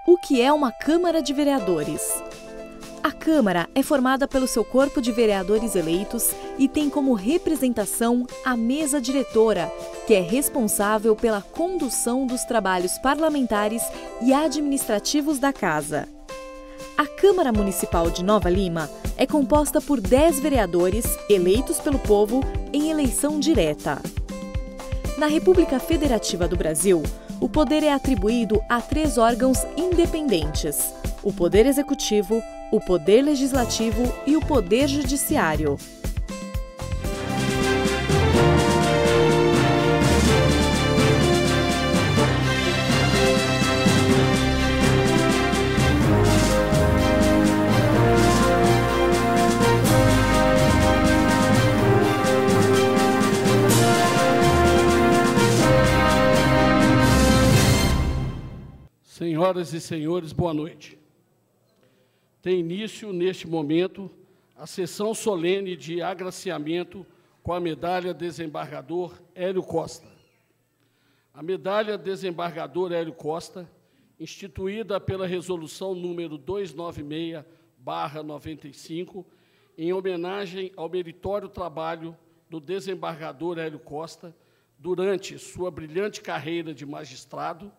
O que é uma Câmara de Vereadores? A Câmara é formada pelo seu corpo de vereadores eleitos e tem como representação a mesa diretora, que é responsável pela condução dos trabalhos parlamentares e administrativos da Casa. A Câmara Municipal de Nova Lima é composta por 10 vereadores eleitos pelo povo em eleição direta. Na República Federativa do Brasil, o poder é atribuído a 3 órgãos independentes: o Poder Executivo, o Poder Legislativo e o Poder Judiciário. Senhoras e senhores, boa noite. Tem início, neste momento, a sessão solene de agraciamento com a medalha Desembargador Hélio Costa. A medalha Desembargador Hélio Costa, instituída pela Resolução número 296/95, em homenagem ao meritório trabalho do desembargador Hélio Costa durante sua brilhante carreira de magistrado,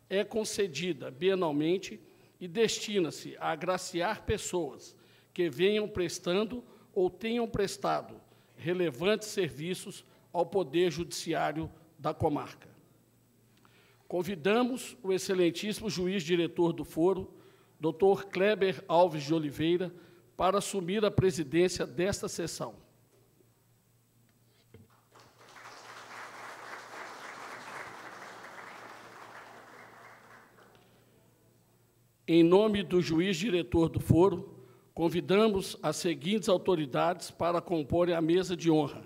é concedida bienalmente e destina-se a agraciar pessoas que venham prestando ou tenham prestado relevantes serviços ao Poder Judiciário da comarca. Convidamos o excelentíssimo juiz diretor do foro, Dr. Kleber Alves de Oliveira, para assumir a presidência desta sessão. Em nome do juiz diretor do foro, convidamos as seguintes autoridades para comporem a mesa de honra: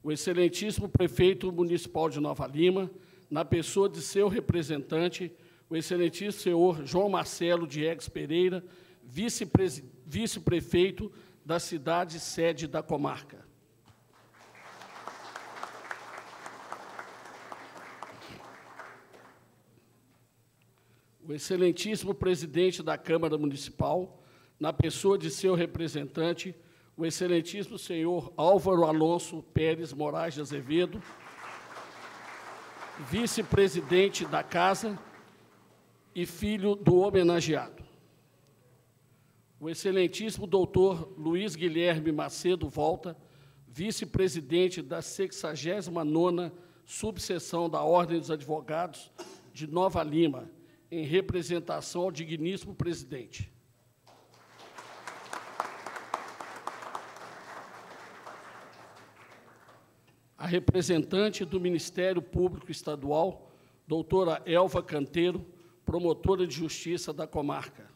o excelentíssimo prefeito municipal de Nova Lima, na pessoa de seu representante, o excelentíssimo senhor João Marcelo Diegues Pereira, vice-prefeito da cidade sede da comarca. O excelentíssimo presidente da Câmara Municipal, na pessoa de seu representante, o excelentíssimo senhor Álvaro Alonso Pérez Moraes de Azevedo, vice-presidente da Casa e filho do homenageado. O excelentíssimo doutor Luiz Guilherme Macedo Volta, vice-presidente da 69ª subseção da Ordem dos Advogados de Nova Lima, em representação ao digníssimo presidente. A representante do Ministério Público Estadual, doutora Elva Canteiro, promotora de justiça da comarca.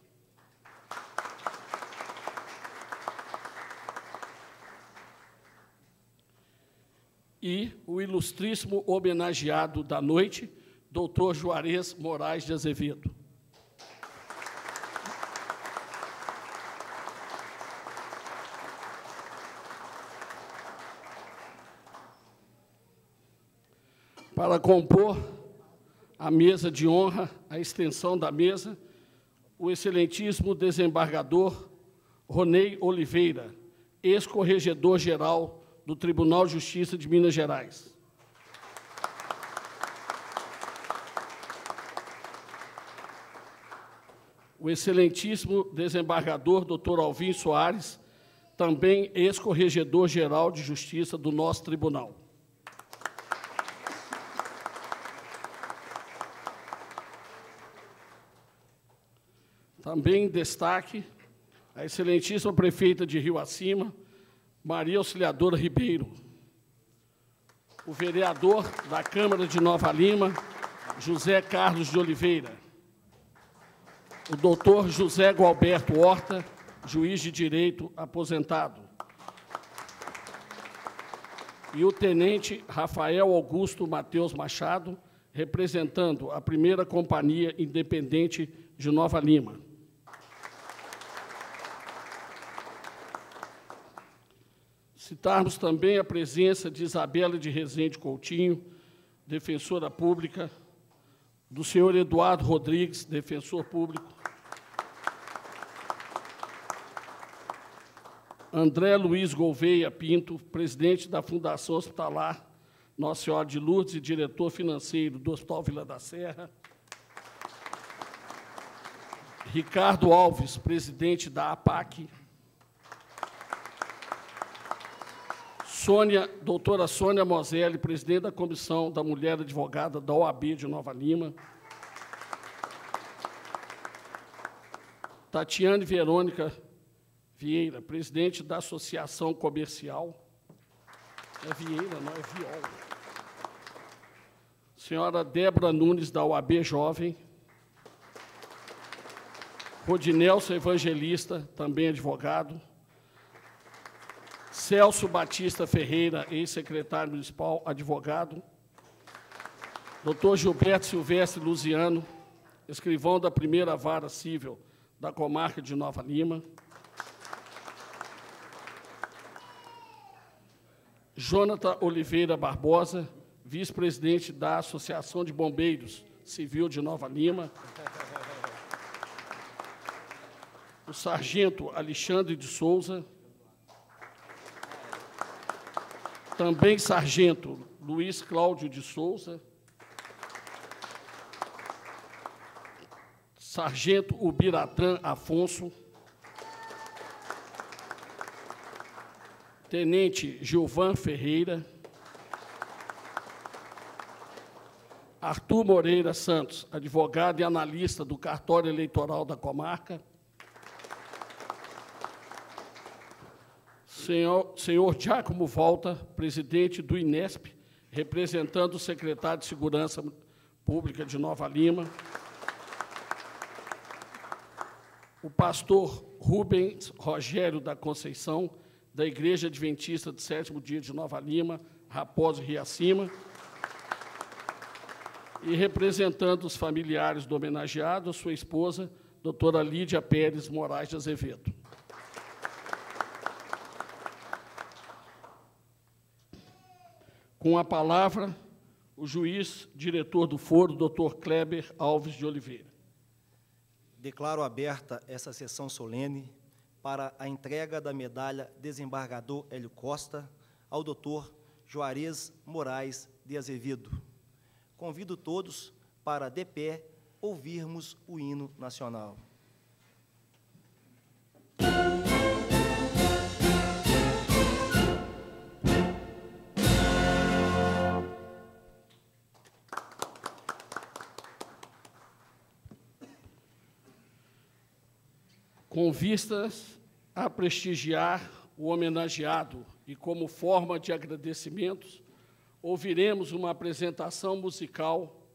E o ilustríssimo homenageado da noite, doutor Juarez Moraes de Azevedo. Para compor a mesa de honra, a extensão da mesa, o excelentíssimo desembargador Ronei Oliveira, ex-corregedor-geral do Tribunal de Justiça de Minas Gerais. O excelentíssimo desembargador Dr. Alvim Soares, também ex-corregedor-geral de Justiça do nosso tribunal. Também em destaque a excelentíssima prefeita de Rio Acima, Maria Auxiliadora Ribeiro, o vereador da Câmara de Nova Lima, José Carlos de Oliveira, o doutor José Gualberto Horta, juiz de direito aposentado, e o tenente Rafael Augusto Mateus Machado, representando a primeira Companhia Independente de Nova Lima. Citarmos também a presença de Isabela de Rezende Coutinho, defensora pública, do senhor Eduardo Rodrigues, defensor público, André Luiz Gouveia Pinto, presidente da Fundação Hospitalar Nossa Senhora de Lourdes e diretor financeiro do Hospital Vila da Serra, Ricardo Alves, presidente da APAC, doutora Sônia Moselli, presidente da Comissão da Mulher Advogada da OAB de Nova Lima, Tatiane Verônica Vieira, presidente da Associação Comercial, é Vieira, não é Viola, senhora Débora Nunes, da OAB Jovem, Rodinelson Evangelista, também advogado, Celso Batista Ferreira, ex-secretário municipal, advogado, doutor Gilberto Silvestre Luziano, escrivão da primeira vara civil da comarca de Nova Lima, Jonathan Oliveira Barbosa, vice-presidente da Associação de Bombeiros Civil de Nova Lima, o sargento Alexandre de Souza, também sargento Luiz Cláudio de Souza, sargento Ubiratã Afonso, tenente Gilvan Ferreira, Arthur Moreira Santos, advogado e analista do cartório eleitoral da comarca, senhor Giacomo Volta, presidente do INESP, representando o secretário de Segurança Pública de Nova Lima, o pastor Rubens Rogério da Conceição, da Igreja Adventista do Sétimo Dia de Nova Lima, Raposo Riacima, e representando os familiares do homenageado, a sua esposa, doutora Lídia Pérez Moraes de Azevedo. Com a palavra, o juiz, diretor do foro, doutor Kleber Alves de Oliveira. Declaro aberta essa sessão solene para a entrega da medalha Desembargador Hélio Costa ao doutor Juarez Moraes de Azevedo. Convido todos para, de pé, ouvirmos o hino nacional. Com vistas a prestigiar o homenageado e como forma de agradecimentos, ouviremos uma apresentação musical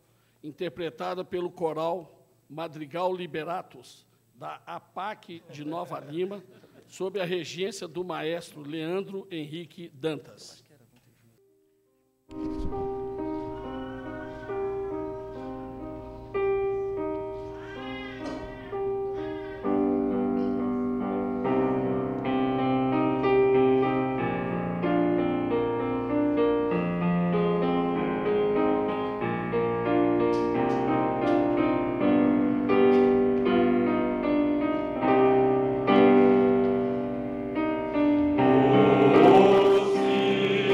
interpretada pelo coral Madrigal Liberatus, da APAC de Nova Lima, sob a regência do maestro Leandro Henrique Dantas. Oh, sim.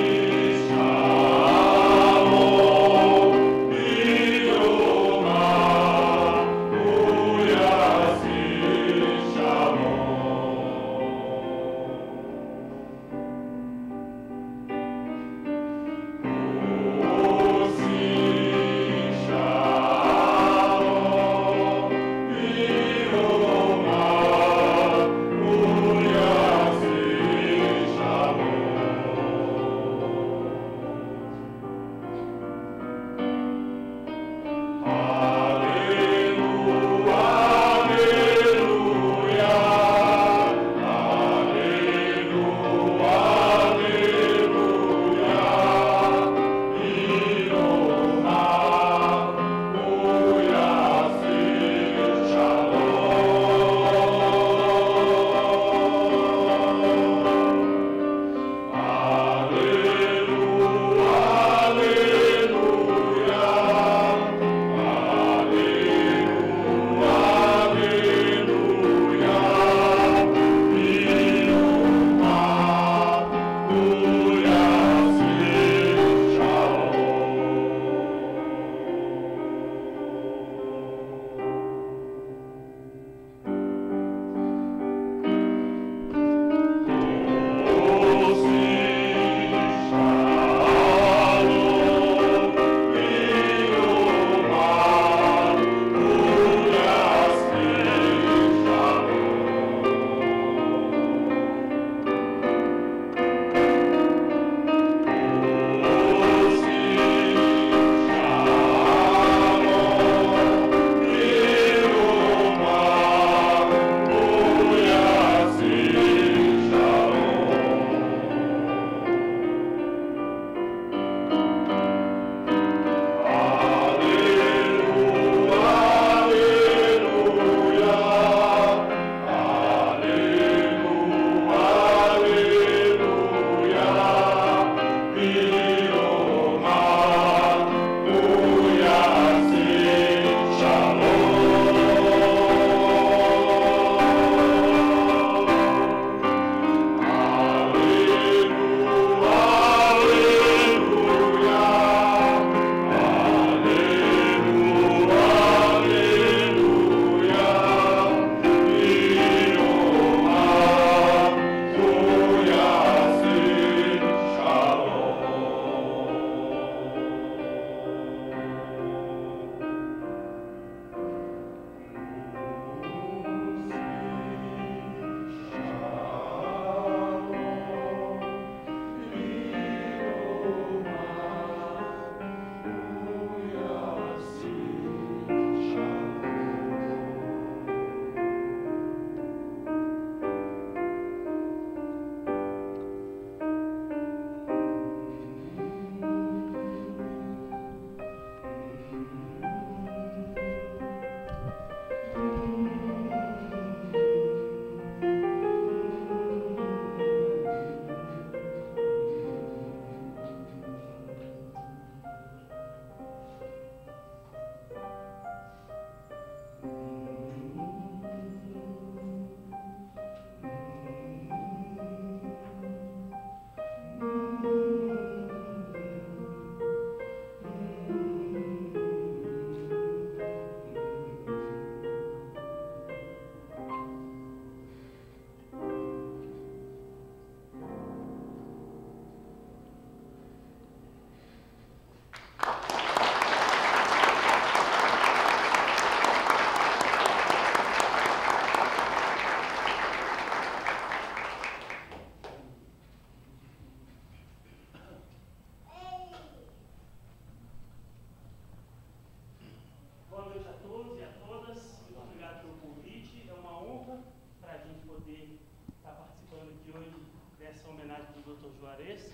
Juarez.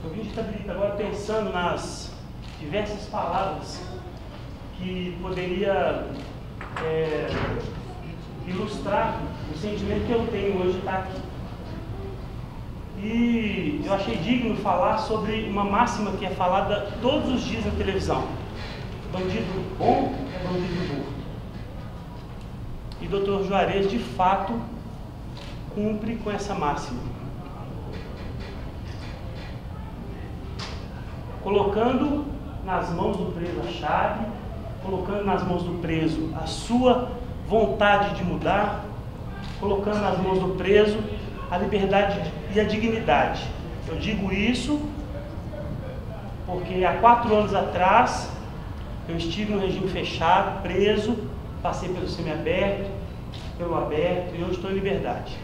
Eu vim de Itabirito agora pensando nas diversas palavras que poderia ilustrar o sentimento que eu tenho hoje de estar aqui. E eu achei digno falar sobre uma máxima que é falada todos os dias na televisão: bandido bom é bandido morto. E Dr. Juarez, de fato, cumpre com essa máxima, colocando nas mãos do preso a chave, colocando nas mãos do preso a sua vontade de mudar, colocando nas mãos do preso a liberdade e a dignidade. Eu digo isso porque há 4 anos atrás eu estive no regime fechado, preso, passei pelo semiaberto, pelo aberto e hoje estou em liberdade.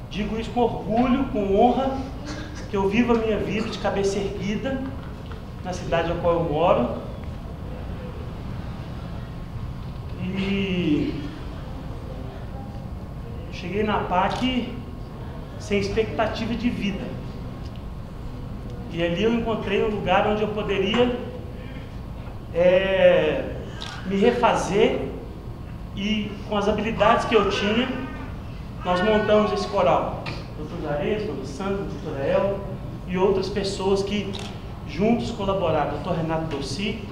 Digo isso com orgulho, com honra, que eu vivo a minha vida de cabeça erguida na cidade a qual eu moro. E cheguei na PAC sem expectativa de vida. E ali eu encontrei um lugar onde eu poderia me refazer, e com as habilidades que eu tinha, nós montamos esse coral. Dr. Juarez, Dr. Sandro, Dr. El e outras pessoas que juntos colaboraram, Dr. Renato Dossi.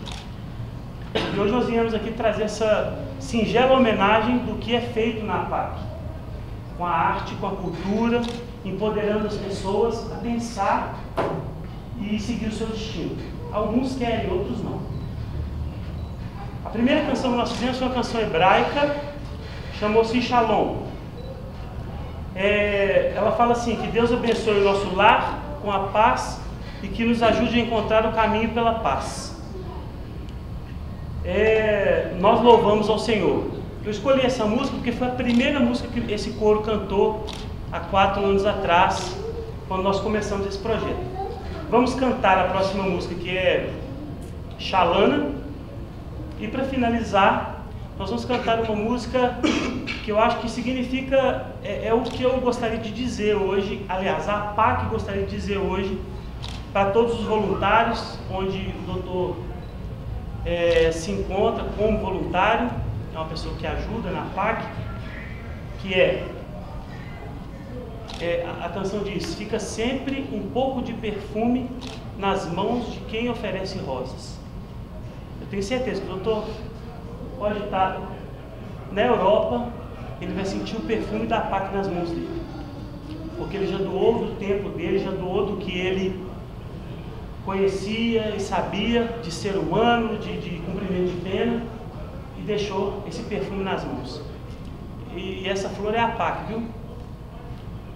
E hoje nós viemos aqui trazer essa singela homenagem do que é feito na PAC, com a arte, com a cultura, empoderando as pessoas a pensar e seguir o seu destino. Alguns querem, outros não. A primeira canção que nós fizemos foi uma canção hebraica, chamou-se Shalom. Ela fala assim: que Deus abençoe o nosso lar com a paz e que nos ajude a encontrar o caminho pela paz. Nós louvamos ao Senhor. Eu escolhi essa música porque foi a primeira música que esse coro cantou há 4 anos atrás, quando nós começamos esse projeto. Vamos cantar a próxima música, que é Xalana. E para finalizar, nós vamos cantar uma música que eu acho que significa, o que eu gostaria de dizer hoje, aliás, a PAC gostaria de dizer hoje, para todos os voluntários, onde o doutor se encontra como voluntário, é uma pessoa que ajuda na PAC, que a canção diz: fica sempre um pouco de perfume nas mãos de quem oferece rosas. Eu tenho certeza que o doutor pode estar na Europa, ele vai sentir o perfume da PAC nas mãos dele, porque ele já doou do tempo dele, já doou do que ele conhecia e sabia de ser humano, de cumprimento de pena, e deixou esse perfume nas mãos. E essa flor é a PAC, viu?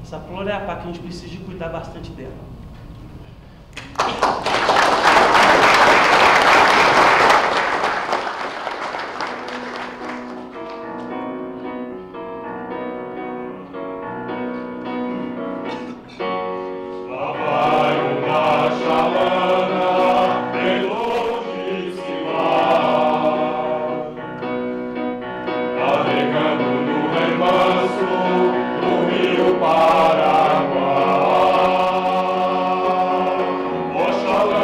Essa flor é a PAC, a gente precisa de cuidar bastante dela. Paraguai, Oxalá.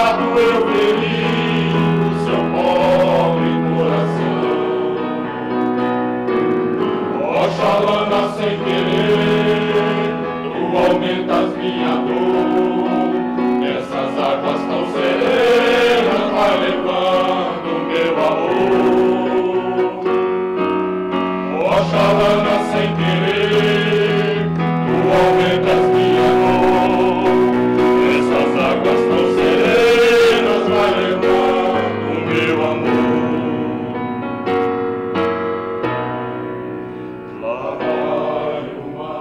grato eu feri o seu pobre coração. Oxalá sem querer, tu aumentas minha dor. Essas águas tão serenas vai levando meu amor. Oxalá sem querer, tu aumentas minha dor. Essas águas tão serenas vai levando meu amor. Lá vai uma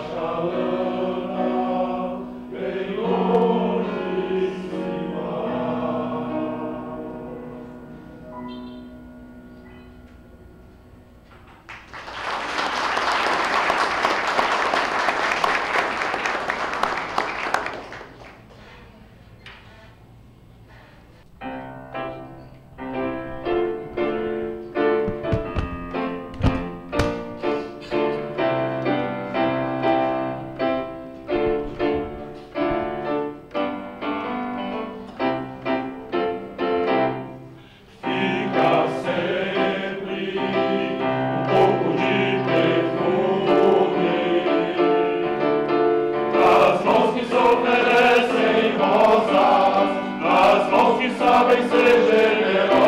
chalana, bem longe se vai. Fica sempre um pouco de perfume nas mãos que se oferecem rosas, nas mãos que sabem ser generosas.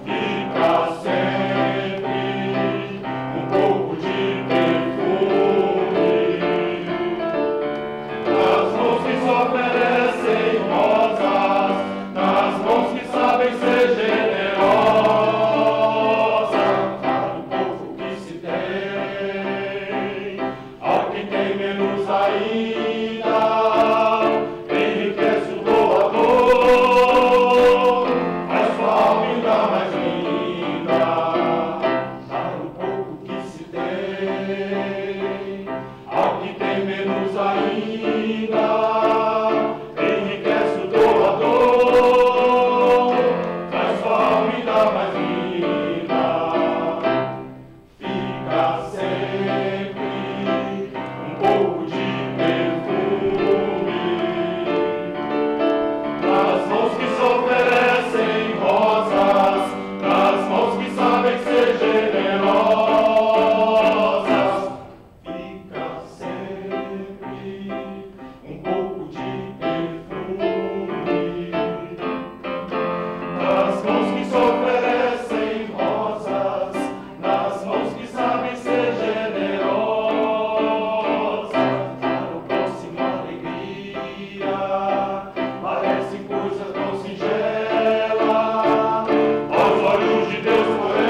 Fica sempre um pouco de perfume nas mãos que se oferecem rosas, nas mãos que sabem ser generosas. Para o povo que se tem, ao que tem menos ainda, enriquece o doador, faz sua alma ainda mais linda. Para o povo que se tem, ao que tem menos ainda, enriquece o doador, faz sua alma ainda mais linda. Fica sempre um pouco de perfume nas mãos que se oferecem rosas, nas mãos que sabem ser generosas. Fica sempre um pouco de perfume nas mãos que se oferecem rosas, nas mãos que sabem ser generosas. Para o próximo alegria, parecem coisas tão singelas, aos olhos de Deus, porém,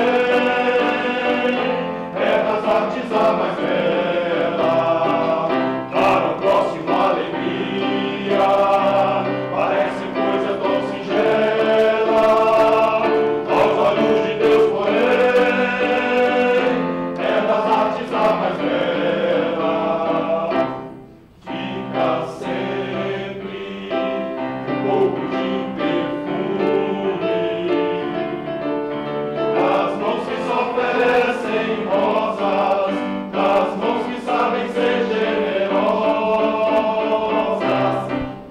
é das artes a mais bela. Para o próximo alegria, parecem coisas tão singelas, aos olhos de Deus, porém, é das artes a mais bela. Fica sempre um pouco de perfume nas mãos que se oferecem rosas, nas mãos que sabem ser generosas.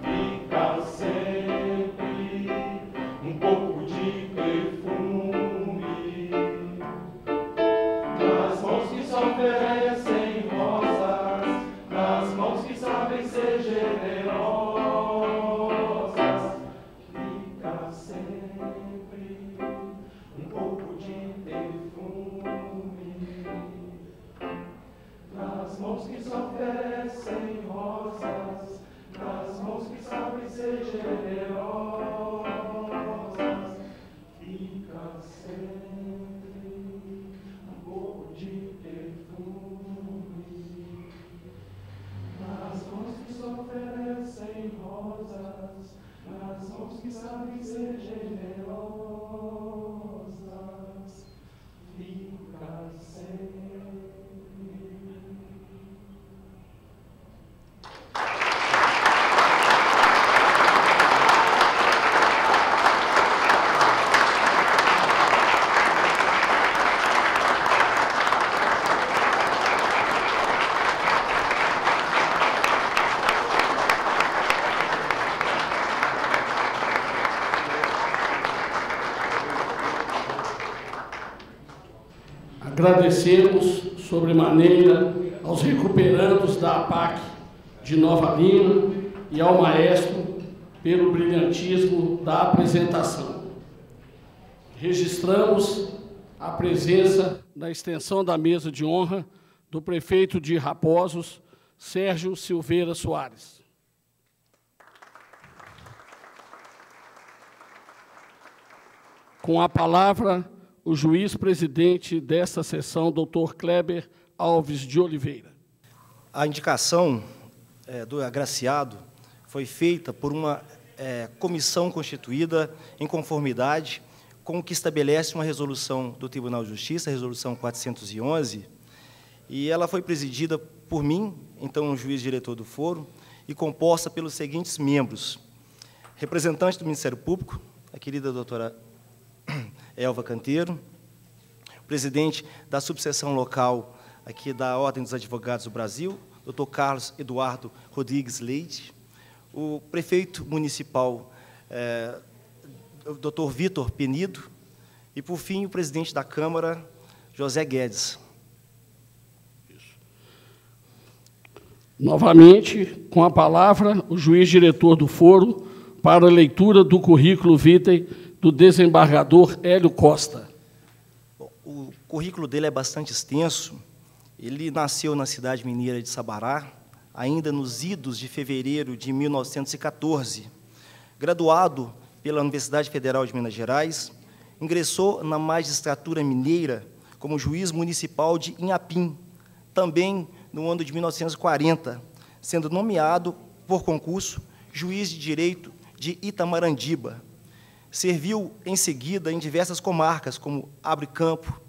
Fica sempre um pouco de perfume nas mãos que se oferecem rosas, nas mãos que sabem ser generosas. Fica sempre um pouco de perfume nas mãos que se oferecem rosas, nas mãos que sabem ser generosas. Fica sempre um pouco de perfume nas mãos que se oferecem rosas, nas mãos que sabem ser generosas. Fica sempre. Agradecemos sobremaneira aos recuperandos da APAC de Nova Lima e ao maestro pelo brilhantismo da apresentação. Registramos a presença na extensão da mesa de honra do prefeito de Raposos, Sérgio Silveira Soares. Com a palavra, o juiz-presidente desta sessão, doutor Kleber Alves de Oliveira. A indicação do agraciado foi feita por uma comissão constituída em conformidade com o que estabelece uma resolução do Tribunal de Justiça, a resolução 411, e ela foi presidida por mim, então juiz diretor do foro, e composta pelos seguintes membros: representante do Ministério Público, a querida doutora Elva Canteiro, presidente da subseção local aqui da Ordem dos Advogados do Brasil, doutor Carlos Eduardo Rodrigues Leite, o prefeito municipal, doutor Vitor Penido, e, por fim, o presidente da Câmara, José Guedes. Novamente, com a palavra, o juiz diretor do foro para a leitura do currículo vitae do desembargador Hélio Costa. Bom, o currículo dele é bastante extenso. Ele nasceu na cidade mineira de Sabará, ainda nos idos de fevereiro de 1914. Graduado pela Universidade Federal de Minas Gerais, ingressou na magistratura mineira como juiz municipal de Inhapim, também no ano de 1940, sendo nomeado, por concurso, juiz de direito de Itamarandiba. Serviu, em seguida, em diversas comarcas, como Abre-Campo,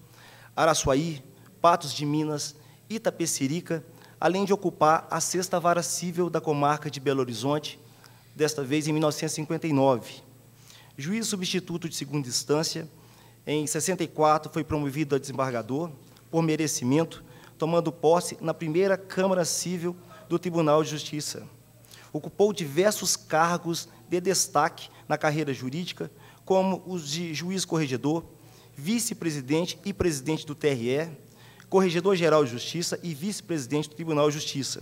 Araçuaí, Patos de Minas, Itapecerica, além de ocupar a 6ª Vara Cível da comarca de Belo Horizonte, desta vez em 1959. Juiz substituto de segunda instância, em 64 foi promovido a desembargador, por merecimento, tomando posse na primeira Câmara Cível do Tribunal de Justiça. Ocupou diversos cargos de destaque na carreira jurídica, como os de juiz corregedor, vice-presidente e presidente do TRE, corregedor-geral de Justiça e vice-presidente do Tribunal de Justiça.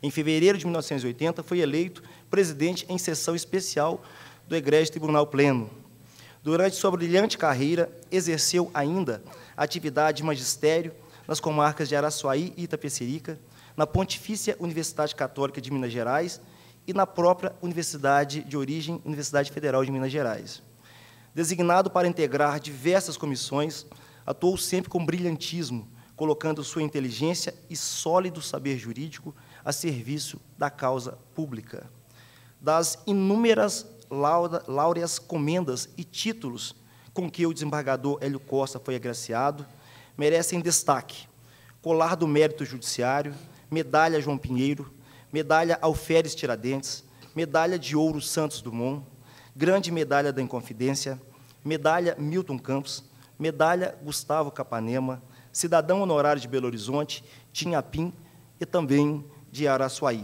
Em fevereiro de 1980, foi eleito presidente em sessão especial do Egrégio Tribunal Pleno. Durante sua brilhante carreira, exerceu ainda a atividade de magistério nas comarcas de Araçuaí e Itapecerica, na Pontifícia Universidade Católica de Minas Gerais e na própria universidade de origem, Universidade Federal de Minas Gerais. Designado para integrar diversas comissões, atuou sempre com brilhantismo, colocando sua inteligência e sólido saber jurídico a serviço da causa pública. Das inúmeras láureas comendas e títulos com que o desembargador Hélio Costa foi agraciado, merecem destaque: Colar do Mérito Judiciário, Medalha João Pinheiro, Medalha Alferes Tiradentes, Medalha de Ouro Santos Dumont, Grande Medalha da Inconfidência, Medalha Milton Campos, Medalha Gustavo Capanema, Cidadão Honorário de Belo Horizonte, de Inhapim e também de Araçuaí.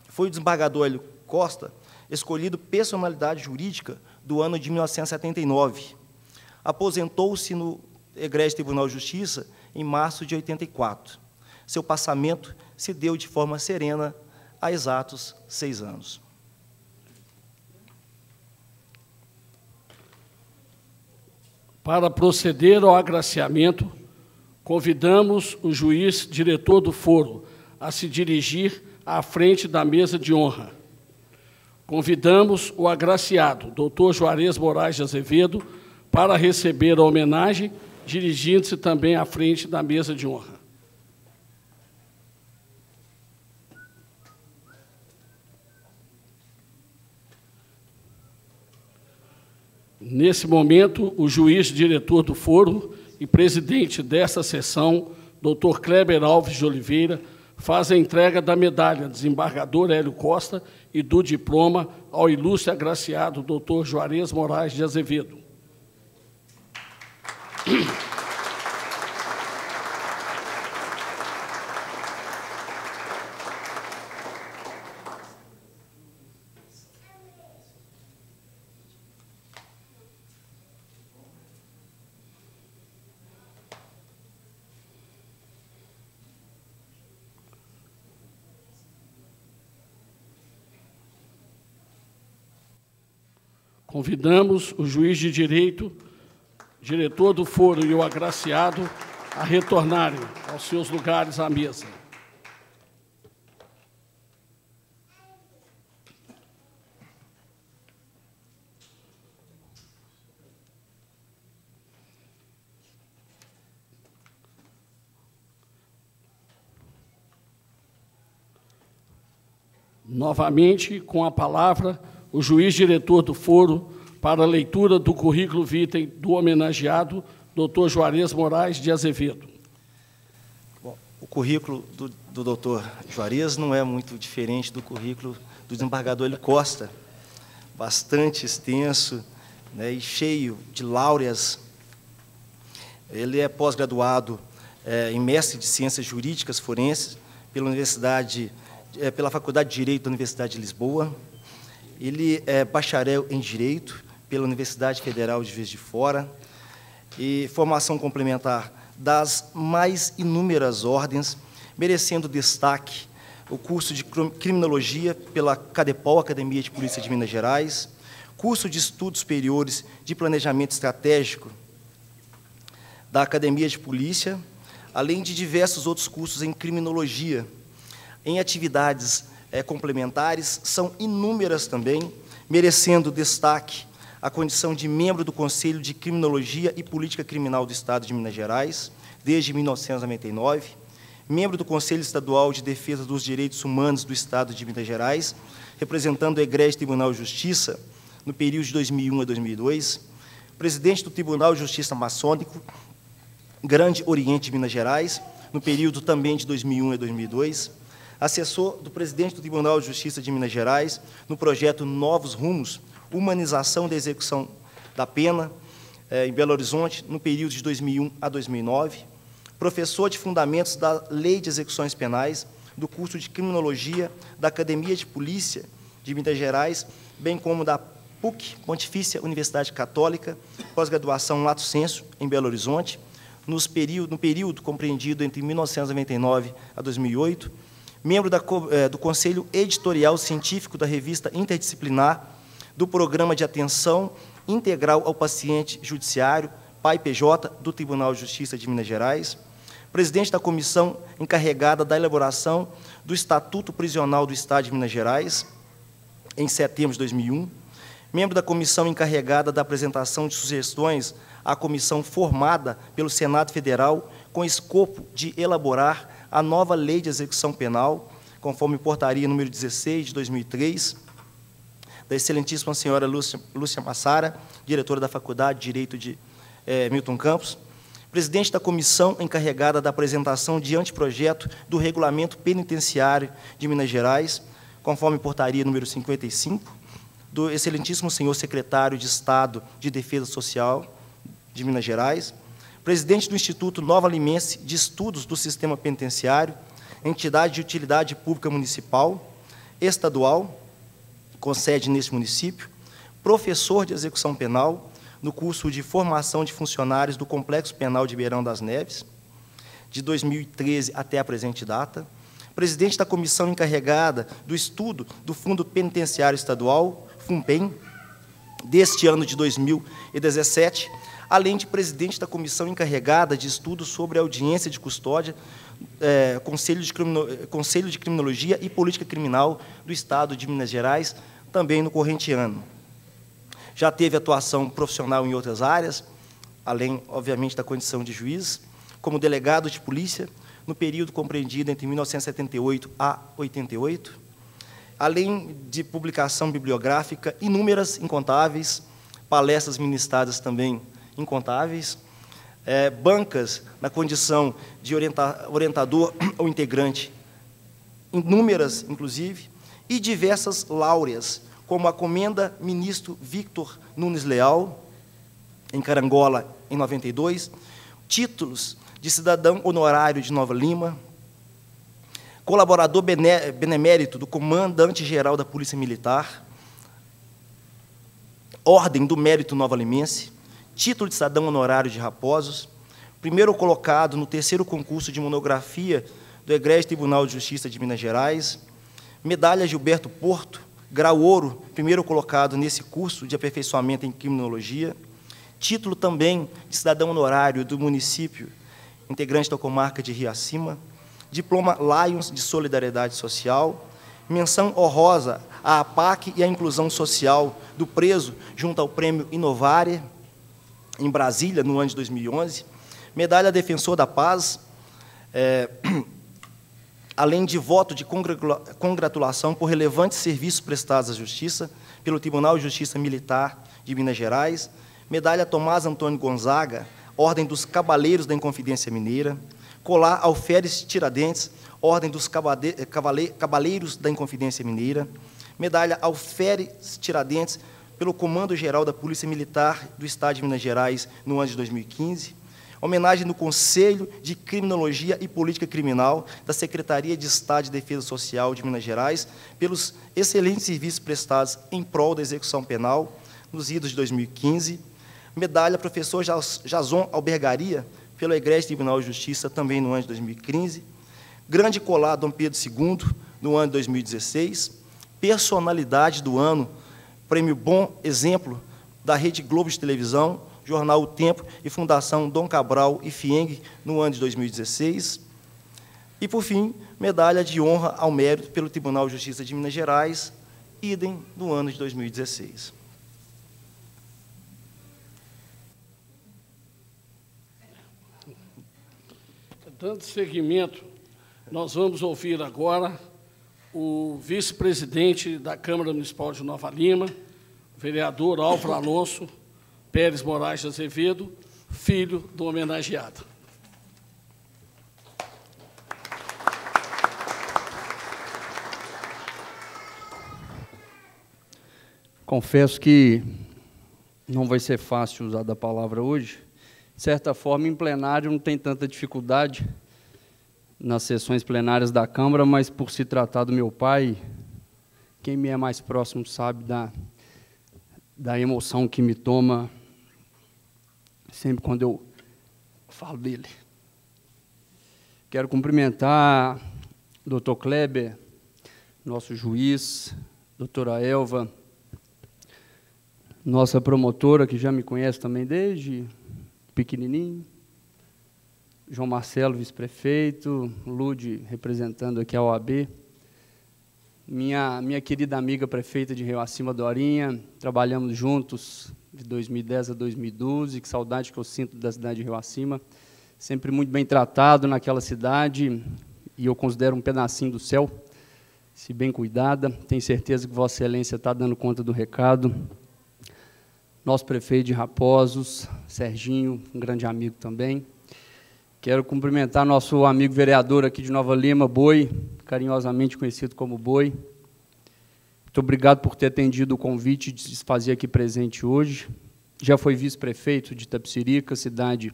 Foi o desembargador Hélio Costa escolhido personalidade jurídica do ano de 1979. Aposentou-se no Egrégio Tribunal de Justiça em março de 84. Seu passamento se deu de forma serena há exatos 6 anos. Para proceder ao agraciamento, convidamos o juiz diretor do foro a se dirigir à frente da mesa de honra. Convidamos o agraciado, doutor Juarez Moraes de Azevedo, para receber a homenagem, dirigindo-se também à frente da mesa de honra. Nesse momento, o juiz diretor do foro e presidente desta sessão, doutor Kleber Alves de Oliveira, faz a entrega da medalha desembargador Hélio Costa e do diploma ao ilustre agraciado doutor Juarez Moraes de Azevedo. Convidamos o juiz de direito, diretor do foro e o agraciado a retornarem aos seus lugares à mesa. Novamente, com a palavra, o juiz diretor do foro para a leitura do currículo vitae do homenageado, Dr. Juarez Moraes de Azevedo. Bom, o currículo do doutor Juarez não é muito diferente do currículo do desembargador Hélio Costa, bastante extenso, né, e cheio de láureas. Ele é pós-graduado em mestre de Ciências Jurídicas Forenses pela Faculdade de Direito da Universidade de Lisboa. Ele é bacharel em Direito pela Universidade Federal de Juiz de Fora e formação complementar das mais inúmeras ordens, merecendo destaque o curso de Criminologia pela CADEPOL, Academia de Polícia de Minas Gerais, curso de Estudos Superiores de Planejamento Estratégico da Academia de Polícia, além de diversos outros cursos em Criminologia. Em atividades complementares, são inúmeras também, merecendo destaque a condição de membro do Conselho de Criminologia e Política Criminal do Estado de Minas Gerais, desde 1999, membro do Conselho Estadual de Defesa dos Direitos Humanos do Estado de Minas Gerais, representando o Egrégio Tribunal de Justiça no período de 2001 a 2002, presidente do Tribunal de Justiça Maçônico, Grande Oriente de Minas Gerais, no período também de 2001 a 2002, assessor do presidente do Tribunal de Justiça de Minas Gerais no projeto Novos Rumos, Humanização da Execução da Pena, em Belo Horizonte, no período de 2001 a 2009, professor de Fundamentos da Lei de Execuções Penais, do curso de Criminologia da Academia de Polícia de Minas Gerais, bem como da PUC, Pontifícia Universidade Católica, pós-graduação Lato Sensu, em Belo Horizonte, no período compreendido entre 1999 a 2008, membro do Conselho Editorial Científico da Revista Interdisciplinar, do Programa de Atenção Integral ao Paciente Judiciário, PAI-PJ, do Tribunal de Justiça de Minas Gerais, presidente da comissão encarregada da elaboração do Estatuto Prisional do Estado de Minas Gerais, em setembro de 2001, membro da comissão encarregada da apresentação de sugestões à comissão formada pelo Senado Federal com escopo de elaborar a nova Lei de Execução Penal, conforme portaria número 16 de 2003, da excelentíssima senhora Lúcia Massara, diretora da Faculdade de Direito de Milton Campos, presidente da comissão encarregada da apresentação de anteprojeto do Regulamento Penitenciário de Minas Gerais, conforme portaria número 55, do excelentíssimo senhor secretário de Estado de Defesa Social de Minas Gerais, presidente do Instituto Nova Limense de Estudos do Sistema Penitenciário, entidade de utilidade pública municipal, estadual, com sede neste município, professor de execução penal no curso de formação de funcionários do Complexo Penal de Ribeirão das Neves, de 2013 até a presente data, presidente da comissão encarregada do estudo do Fundo Penitenciário Estadual, FUNPEN, deste ano de 2017, além de presidente da comissão encarregada de estudo sobre a audiência de custódia, Conselho de Criminologia e Política Criminal do Estado de Minas Gerais, também no corrente ano. Já teve atuação profissional em outras áreas, além, obviamente, da condição de juiz, como delegado de polícia, no período compreendido entre 1978 a 88, além de publicação bibliográfica, inúmeras, incontáveis, palestras ministradas também incontáveis, bancas na condição de orientador ou integrante, inúmeras, inclusive, e diversas láureas, como a Comenda Ministro Victor Nunes Leal, em Carangola, em 92, títulos de cidadão honorário de Nova Lima, colaborador benemérito do Comandante-Geral da Polícia Militar, Ordem do Mérito Nova Limense, título de cidadão honorário de Raposos, primeiro colocado no 3º concurso de monografia do Egrégio Tribunal de Justiça de Minas Gerais, medalha Gilberto Porto, grau ouro, primeiro colocado nesse curso de aperfeiçoamento em criminologia, título também de cidadão honorário do município, integrante da comarca de Rio Acima, diploma Lions de Solidariedade Social, menção honrosa à APAC e à inclusão social do preso junto ao Prêmio Inovare, em Brasília, no ano de 2011, medalha Defensor da Paz, além de voto de congratulação por relevantes serviços prestados à Justiça pelo Tribunal de Justiça Militar de Minas Gerais, medalha Tomás Antônio Gonzaga, Ordem dos Cavaleiros da Inconfidência Mineira, colar Alferes Tiradentes, Ordem dos Cavaleiros da Inconfidência Mineira, medalha Alferes Tiradentes pelo Comando-Geral da Polícia Militar do Estado de Minas Gerais no ano de 2015, homenagem no Conselho de Criminologia e Política Criminal da Secretaria de Estado de Defesa Social de Minas Gerais pelos excelentes serviços prestados em prol da execução penal nos idos de 2015, medalha Professor Jason Albergaria pelo Egrégio Tribunal de Justiça também no ano de 2015, grande colar Dom Pedro II no ano de 2016, personalidade do ano, prêmio Bom Exemplo da Rede Globo de Televisão, Jornal O Tempo e Fundação Dom Cabral e Fieng, no ano de 2016. E, por fim, medalha de honra ao mérito pelo Tribunal de Justiça de Minas Gerais, idem no ano de 2016. Dando seguimento, nós vamos ouvir agora o vice-presidente da Câmara Municipal de Nova Lima, o vereador Álvaro Alonso Pérez Moraes de Azevedo, filho do homenageado. Confesso que não vai ser fácil usar da palavra hoje. De certa forma, em plenário não tem tanta dificuldade nas sessões plenárias da Câmara, mas por se tratar do meu pai, quem me é mais próximo sabe da emoção que me toma sempre quando eu falo dele. Quero cumprimentar o doutor Kleber, nosso juiz, doutora Elva, nossa promotora, que já me conhece também desde pequenininho, João Marcelo, vice-prefeito, Lude, representando aqui a OAB, minha querida amiga prefeita de Rio Acima, Dorinha, trabalhamos juntos de 2010 a 2012, que saudade que eu sinto da cidade de Rio Acima, sempre muito bem tratado naquela cidade, e eu considero um pedacinho do céu, se bem cuidada, tenho certeza que Vossa Excelência está dando conta do recado. Nosso prefeito de Raposos, Serginho, um grande amigo também. Quero cumprimentar nosso amigo vereador aqui de Nova Lima, Boi, carinhosamente conhecido como Boi. Muito obrigado por ter atendido o convite de se fazer aqui presente hoje. Já foi vice-prefeito de Itapecerica, cidade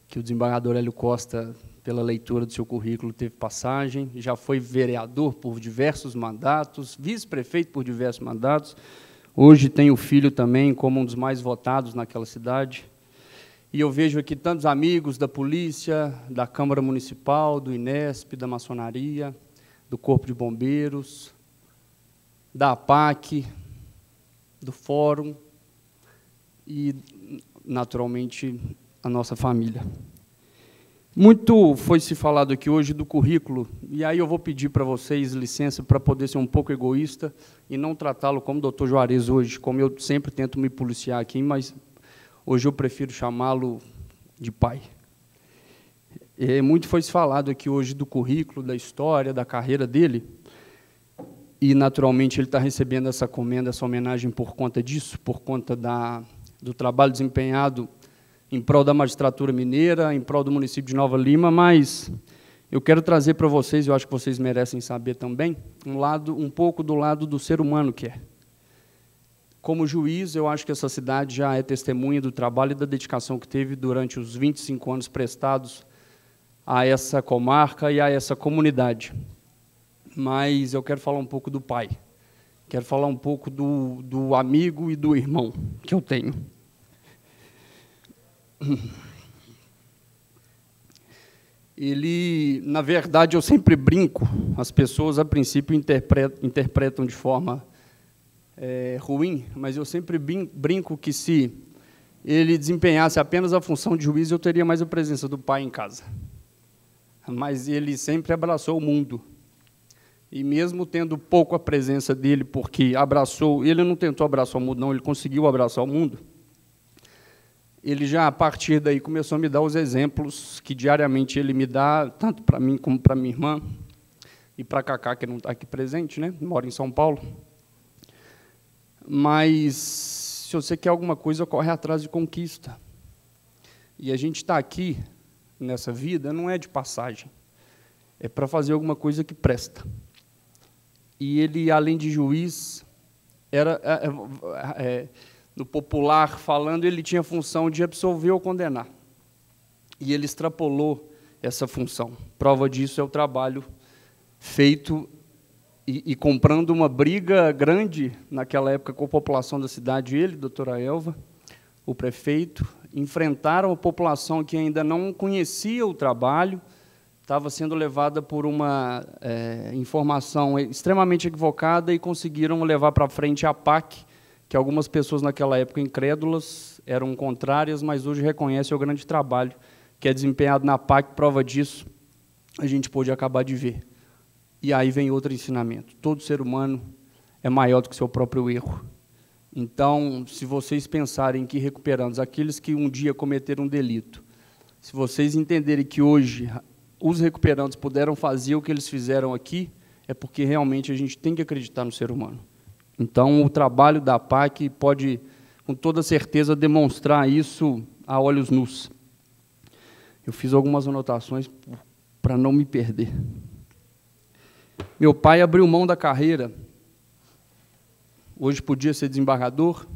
que o desembargador Hélio Costa, pela leitura do seu currículo, teve passagem. Já foi vereador por diversos mandatos, vice-prefeito por diversos mandatos. Hoje tem o filho também como um dos mais votados naquela cidade. E eu vejo aqui tantos amigos da polícia, da Câmara Municipal, do INESP, da maçonaria, do Corpo de Bombeiros, da APAC, do Fórum e, naturalmente, a nossa família. Muito foi se falado aqui hoje do currículo, e aí eu vou pedir para vocês licença para poder ser um pouco egoísta e não tratá-lo como o doutor Juarez hoje, como eu sempre tento me policiar aqui, mas hoje eu prefiro chamá-lo de pai. Muito foi se falado aqui hoje do currículo, da história, da carreira dele, e, naturalmente, ele está recebendo essa comenda, essa homenagem por conta disso, por conta do trabalho desempenhado em prol da magistratura mineira, em prol do município de Nova Lima, mas eu quero trazer para vocês, eu acho que vocês merecem saber também, um pouco do lado do ser humano que é. Como juiz, eu acho que essa cidade já é testemunha do trabalho e da dedicação que teve durante os 25 anos prestados a essa comarca e a essa comunidade. Mas eu quero falar um pouco do pai, quero falar um pouco do amigo e do irmão que eu tenho. ele, na verdade, eu sempre brinco, as pessoas, a princípio, interpretam de forma ruim, mas eu sempre brinco que, se ele desempenhasse apenas a função de juiz, eu teria mais a presença do pai em casa. Mas ele sempre abraçou o mundo. E mesmo tendo pouco a presença dele, porque abraçou, ele não tentou abraçar o mundo, não, ele conseguiu abraçar o mundo, ele já, a partir daí, começou a me dar os exemplos que diariamente ele me dá, tanto para mim como para minha irmã, e para a Cacá, que não está aqui presente, né? Mora em São Paulo. Mas, se você quer alguma coisa, corre atrás de conquista. E a gente está aqui, nessa vida, não é de passagem, é para fazer alguma coisa que presta. E ele, além de juiz, era, no popular falando, ele tinha a função de absolver ou condenar. E ele extrapolou essa função. Prova disso é o trabalho feito e comprando uma briga grande, naquela época, com a população da cidade. Ele, doutora Elva, o prefeito, enfrentaram a população que ainda não conhecia o trabalho, estava sendo levada por uma informação extremamente equivocada, e conseguiram levar para frente a PAC, que algumas pessoas naquela época incrédulas eram contrárias, mas hoje reconhecem o grande trabalho que é desempenhado na PAC. Prova disso a gente pôde acabar de ver. E aí vem outro ensinamento: todo ser humano é maior do que seu próprio erro. Então, se vocês pensarem que recuperandos, aqueles que um dia cometeram um delito, se vocês entenderem que hoje os recuperandos puderam fazer o que eles fizeram aqui, é porque realmente a gente tem que acreditar no ser humano. Então, o trabalho da PAC pode, com toda certeza, demonstrar isso a olhos nus. Eu fiz algumas anotações para não me perder. Meu pai abriu mão da carreira. Hoje podia ser desembargador,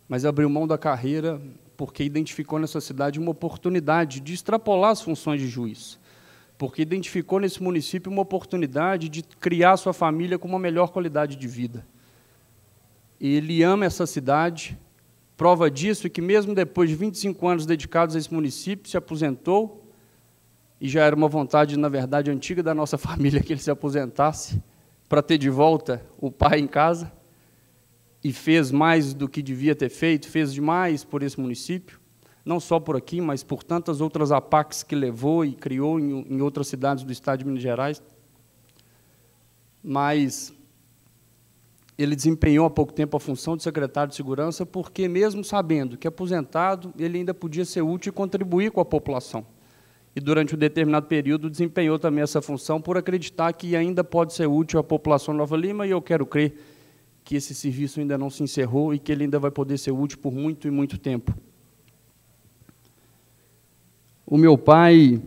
mas abriu mão da carreira porque identificou nessa cidade uma oportunidade de extrapolar as funções de juiz, porque identificou nesse município uma oportunidade de criar sua família com uma melhor qualidade de vida. Ele ama essa cidade. Prova disso é que, mesmo depois de 25 anos dedicados a esse município, se aposentou, e já era uma vontade, na verdade, antiga da nossa família que ele se aposentasse, para ter de volta o pai em casa, e fez mais do que devia ter feito, fez demais por esse município, não só por aqui, mas por tantas outras APACs que levou e criou em outras cidades do estado de Minas Gerais. Mas ele desempenhou há pouco tempo a função de secretário de Segurança, porque, mesmo sabendo que aposentado, ele ainda podia ser útil e contribuir com a população. E, durante um determinado período, desempenhou também essa função por acreditar que ainda pode ser útil à população de Nova Lima, e eu quero crer que esse serviço ainda não se encerrou e que ele ainda vai poder ser útil por muito e muito tempo. O meu pai,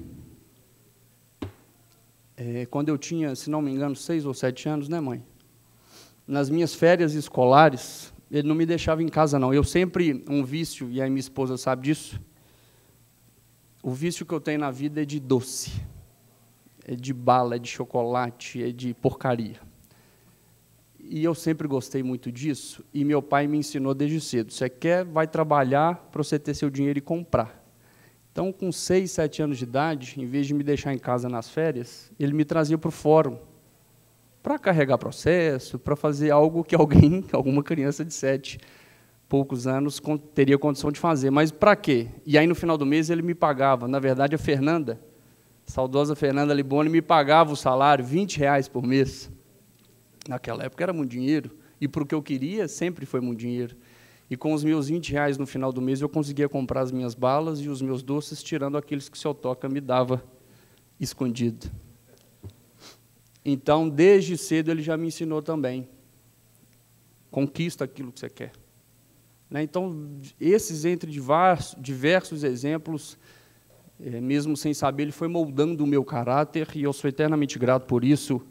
quando eu tinha, se não me engano, 6 ou 7 anos, né, mãe? Nas minhas férias escolares, ele não me deixava em casa, não. Eu sempre, um vício, e a minha esposa sabe disso, o vício que eu tenho na vida é de doce, é de bala, é de chocolate, é de porcaria. E eu sempre gostei muito disso, e meu pai me ensinou desde cedo: você quer, vai trabalhar para você ter seu dinheiro e comprar. Então, com 6, 7 anos de idade, em vez de me deixar em casa nas férias, ele me trazia para o fórum, para carregar processo, para fazer algo que alguma criança de 7 poucos anos teria condição de fazer. Mas para quê? E aí, no final do mês, ele me pagava. Na verdade, a Fernanda, a saudosa Fernanda Liboni, me pagava o salário, R$20 por mês. Naquela época era muito dinheiro, e para o que eu queria, sempre foi muito dinheiro. E com os meus R$20 no final do mês, eu conseguia comprar as minhas balas e os meus doces, tirando aqueles que o seu Toca me dava escondido. Então, desde cedo, ele já me ensinou também: conquista aquilo que você quer. Então, esses, entre diversos exemplos, mesmo sem saber, ele foi moldando o meu caráter, e eu sou eternamente grato por isso,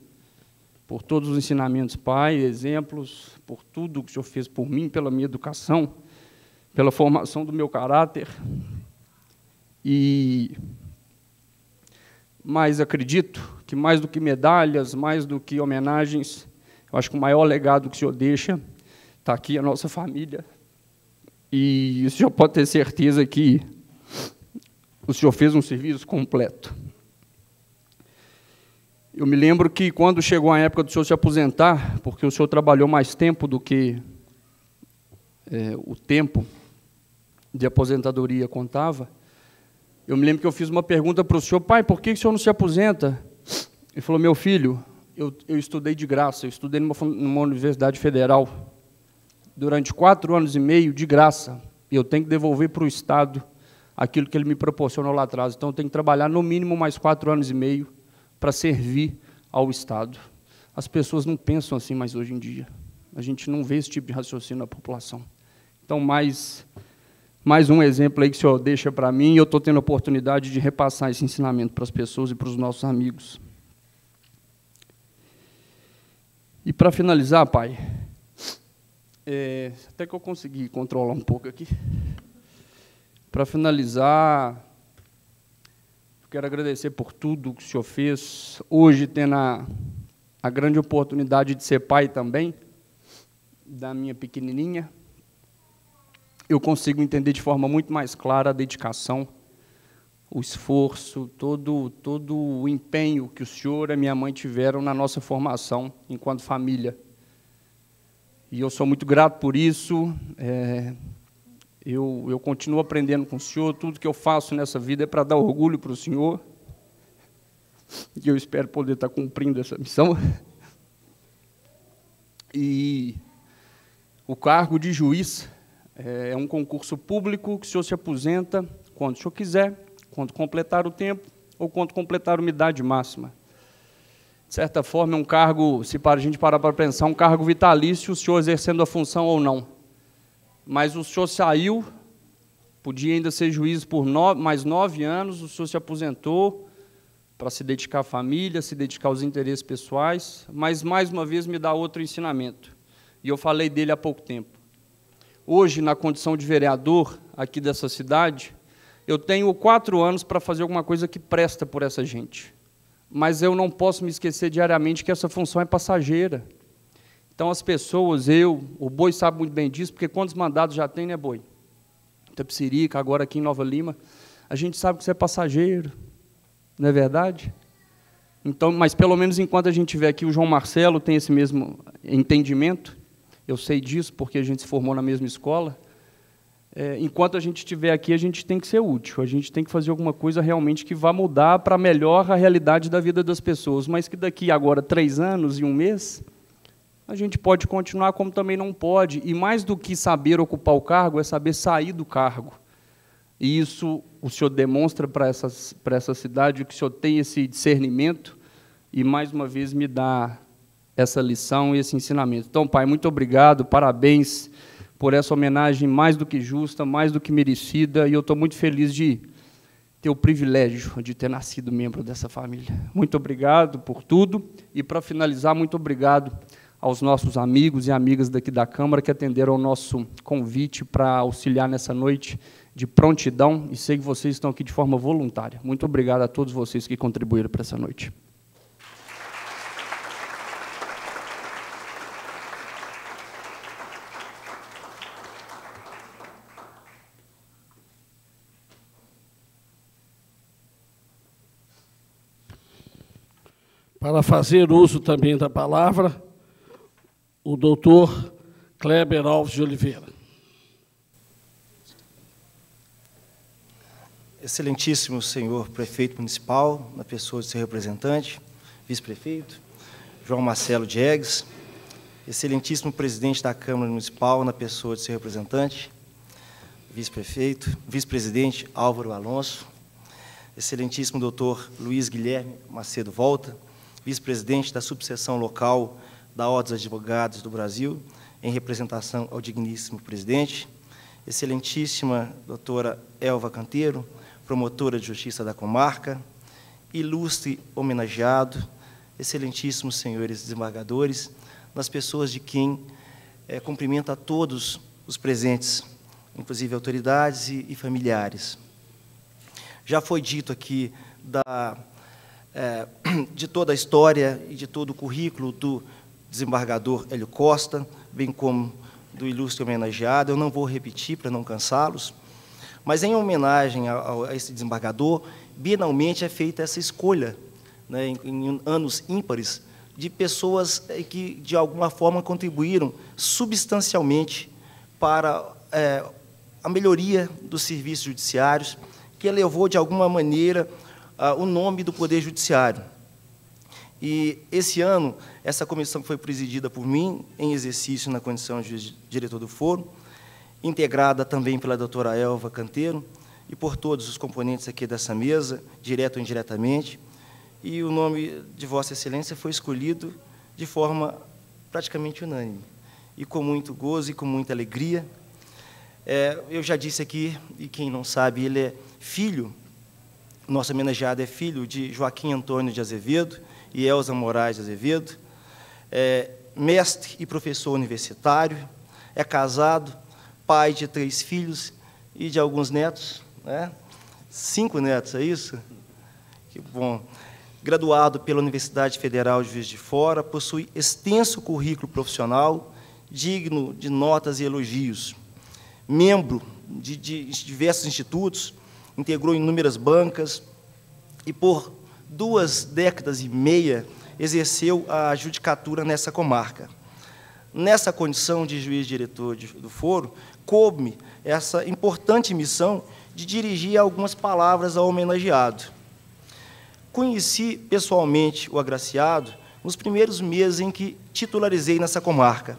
por todos os ensinamentos, pai, exemplos, por tudo que o senhor fez por mim, pela minha educação, pela formação do meu caráter. Mas acredito que, mais do que medalhas, mais do que homenagens, eu acho que o maior legado que o senhor deixa está aqui, a nossa família. E o senhor pode ter certeza que o senhor fez um serviço completo. Eu me lembro que, quando chegou a época do senhor se aposentar, porque o senhor trabalhou mais tempo do que o tempo de aposentadoria contava, eu me lembro que eu fiz uma pergunta para o senhor: pai, por que o senhor não se aposenta? Ele falou: meu filho, eu estudei de graça, eu estudei numa universidade federal durante 4 anos e meio, de graça, e eu tenho que devolver para o Estado aquilo que ele me proporcionou lá atrás, então eu tenho que trabalhar no mínimo mais 4 anos e meio para servir ao Estado. As pessoas não pensam assim mais hoje em dia. A gente não vê esse tipo de raciocínio na população. Então, mais um exemplo aí que o senhor deixa para mim, e eu estou tendo a oportunidade de repassar esse ensinamento para as pessoas e para os nossos amigos. E, para finalizar, pai, até que eu consegui controlar um pouco aqui. Para finalizar, quero agradecer por tudo que o senhor fez. Hoje, tendo a grande oportunidade de ser pai também, da minha pequenininha, eu consigo entender de forma muito mais clara a dedicação, o esforço, todo o empenho que o senhor e a minha mãe tiveram na nossa formação enquanto família. E eu sou muito grato por isso. Eu continuo aprendendo com o senhor. Tudo que eu faço nessa vida é para dar orgulho para o senhor. E eu espero poder estar cumprindo essa missão. E o cargo de juiz é um concurso público que o senhor se aposenta quando o senhor quiser, quando completar o tempo ou quando completar uma idade máxima. De certa forma, é um cargo, se a gente parar para pensar, um cargo vitalício, o senhor exercendo a função ou não. Mas o senhor saiu, podia ainda ser juiz por mais 9 anos, o senhor se aposentou para se dedicar à família, se dedicar aos interesses pessoais, mas, mais uma vez, me dá outro ensinamento. E eu falei dele há pouco tempo. Hoje, na condição de vereador aqui dessa cidade, eu tenho 4 anos para fazer alguma coisa que presta por essa gente. Mas eu não posso me esquecer diariamente que essa função é passageira. Então, as pessoas, o Boi sabe muito bem disso, porque quantos mandados já tem, né, Boi? Itapecerica, agora aqui em Nova Lima, a gente sabe que você é passageiro, não é verdade? Então, mas, pelo menos, enquanto a gente tiver aqui, o João Marcelo tem esse mesmo entendimento, eu sei disso, porque a gente se formou na mesma escola. Enquanto a gente estiver aqui, a gente tem que ser útil, a gente tem que fazer alguma coisa realmente que vá mudar para melhor a realidade da vida das pessoas, mas que daqui agora 3 anos e 1 mês, a gente pode continuar como também não pode, e mais do que saber ocupar o cargo, é saber sair do cargo. E isso o senhor demonstra para essa cidade, que o senhor tem esse discernimento, e mais uma vez me dá essa lição e esse ensinamento. Então, pai, muito obrigado, parabéns por essa homenagem mais do que justa, mais do que merecida, e eu estou muito feliz de ter o privilégio de ter nascido membro dessa família. Muito obrigado por tudo, e, para finalizar, muito obrigado aos nossos amigos e amigas daqui da Câmara que atenderam ao nosso convite para auxiliar nessa noite de prontidão, e sei que vocês estão aqui de forma voluntária. Muito obrigado a todos vocês que contribuíram para essa noite. Para fazer uso também da palavra, o doutor Kleber Alves de Oliveira. Excelentíssimo senhor prefeito municipal, na pessoa de seu representante, vice-prefeito, João Marcelo Diegues, excelentíssimo presidente da Câmara Municipal, na pessoa de seu representante, vice-prefeito, vice-presidente Álvaro Alonso, excelentíssimo doutor Luiz Guilherme Macedo Volta, vice-presidente da subseção local da Ordem dos Advogados do Brasil, em representação ao digníssimo presidente, excelentíssima doutora Elva Canteiro, promotora de justiça da comarca, ilustre homenageado, excelentíssimos senhores desembargadores, nas pessoas de quem cumprimento a todos os presentes, inclusive autoridades e familiares. Já foi dito aqui de toda a história e de todo o currículo do desembargador Hélio Costa, bem como do ilustre homenageado. Eu não vou repetir para não cansá-los, mas, em homenagem a esse desembargador, bienalmente é feita essa escolha né, em anos ímpares, de pessoas que, de alguma forma, contribuíram substancialmente para a melhoria dos serviços judiciários, que elevou, de alguma maneira, o nome do Poder Judiciário. E, esse ano, essa comissão foi presidida por mim, em exercício na condição de diretor do foro, integrada também pela doutora Elva Canteiro, e por todos os componentes aqui dessa mesa, direto ou indiretamente, e o nome de Vossa Excelência foi escolhido de forma praticamente unânime, e com muito gozo e com muita alegria. Eu já disse aqui, e quem não sabe, ele é filho, nosso homenageado é filho de Joaquim Antônio de Azevedo e Elza Moraes de Azevedo, mestre e professor universitário, é casado, pai de 3 filhos e de alguns netos, né? 5 netos, é isso? Que bom. Graduado pela Universidade Federal de Juiz de Fora, possui extenso currículo profissional, digno de notas e elogios. Membro de diversos institutos, integrou inúmeras bancas e, por 2 décadas e meia, exerceu a judicatura nessa comarca. Nessa condição de juiz-diretor do foro, coube-me essa importante missão de dirigir algumas palavras ao homenageado. Conheci pessoalmente o agraciado nos primeiros meses em que titularizei nessa comarca,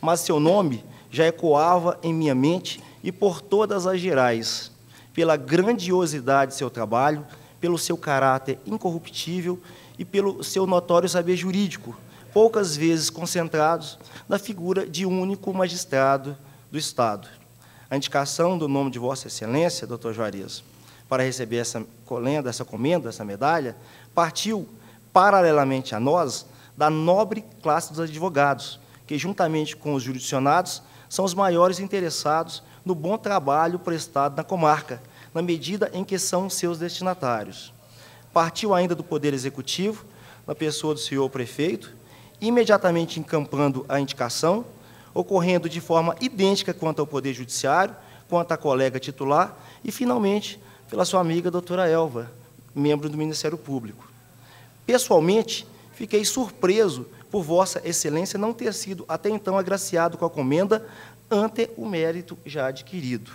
mas seu nome já ecoava em minha mente e por todas as Gerais, pela grandiosidade de seu trabalho, pelo seu caráter incorruptível e pelo seu notório saber jurídico, poucas vezes concentrados na figura de único magistrado do Estado. A indicação do nome de Vossa Excelência, doutor Juarez, para receber essa comenda, essa medalha, partiu, paralelamente a nós, da nobre classe dos advogados, que, juntamente com os jurisdicionados, são os maiores interessados no bom trabalho prestado na comarca, na medida em que são seus destinatários. Partiu ainda do Poder Executivo, na pessoa do senhor prefeito, imediatamente encampando a indicação, ocorrendo de forma idêntica quanto ao Poder Judiciário, quanto à colega titular, e, finalmente, pela sua amiga doutora Elva, membro do Ministério Público. Pessoalmente, fiquei surpreso por Vossa Excelência não ter sido até então agraciado com a comenda ante o mérito já adquirido.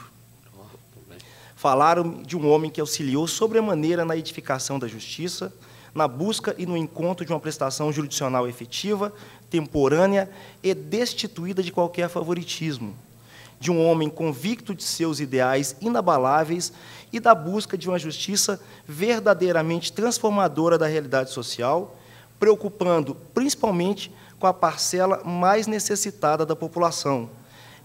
Falaram de um homem que auxiliou sobremaneira na edificação da justiça, na busca e no encontro de uma prestação jurisdicional efetiva, temporânea e destituída de qualquer favoritismo, de um homem convicto de seus ideais inabaláveis e da busca de uma justiça verdadeiramente transformadora da realidade social, preocupando principalmente com a parcela mais necessitada da população,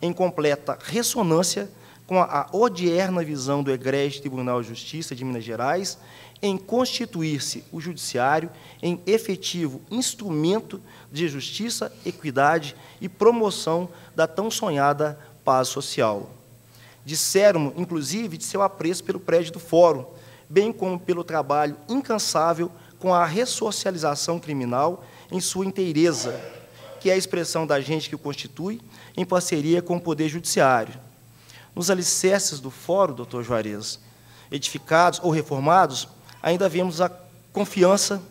em completa ressonância com a odierna visão do egrégio Tribunal de Justiça de Minas Gerais, em constituir-se o judiciário em efetivo instrumento de justiça, equidade e promoção da tão sonhada paz social. Disseram, inclusive, de seu apreço pelo prédio do Fórum, bem como pelo trabalho incansável com a ressocialização criminal em sua inteireza, que é a expressão da gente que o constitui, em parceria com o Poder Judiciário. Nos alicerces do Fórum, doutor Juarez, edificados ou reformados, ainda vemos a confiança,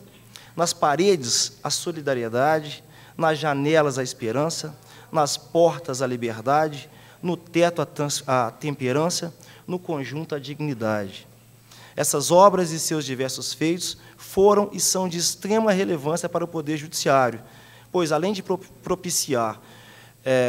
nas paredes a solidariedade, nas janelas a esperança, nas portas a liberdade, no teto a temperança, no conjunto a dignidade. Essas obras e seus diversos feitos foram e são de extrema relevância para o Poder Judiciário, pois, além de propiciar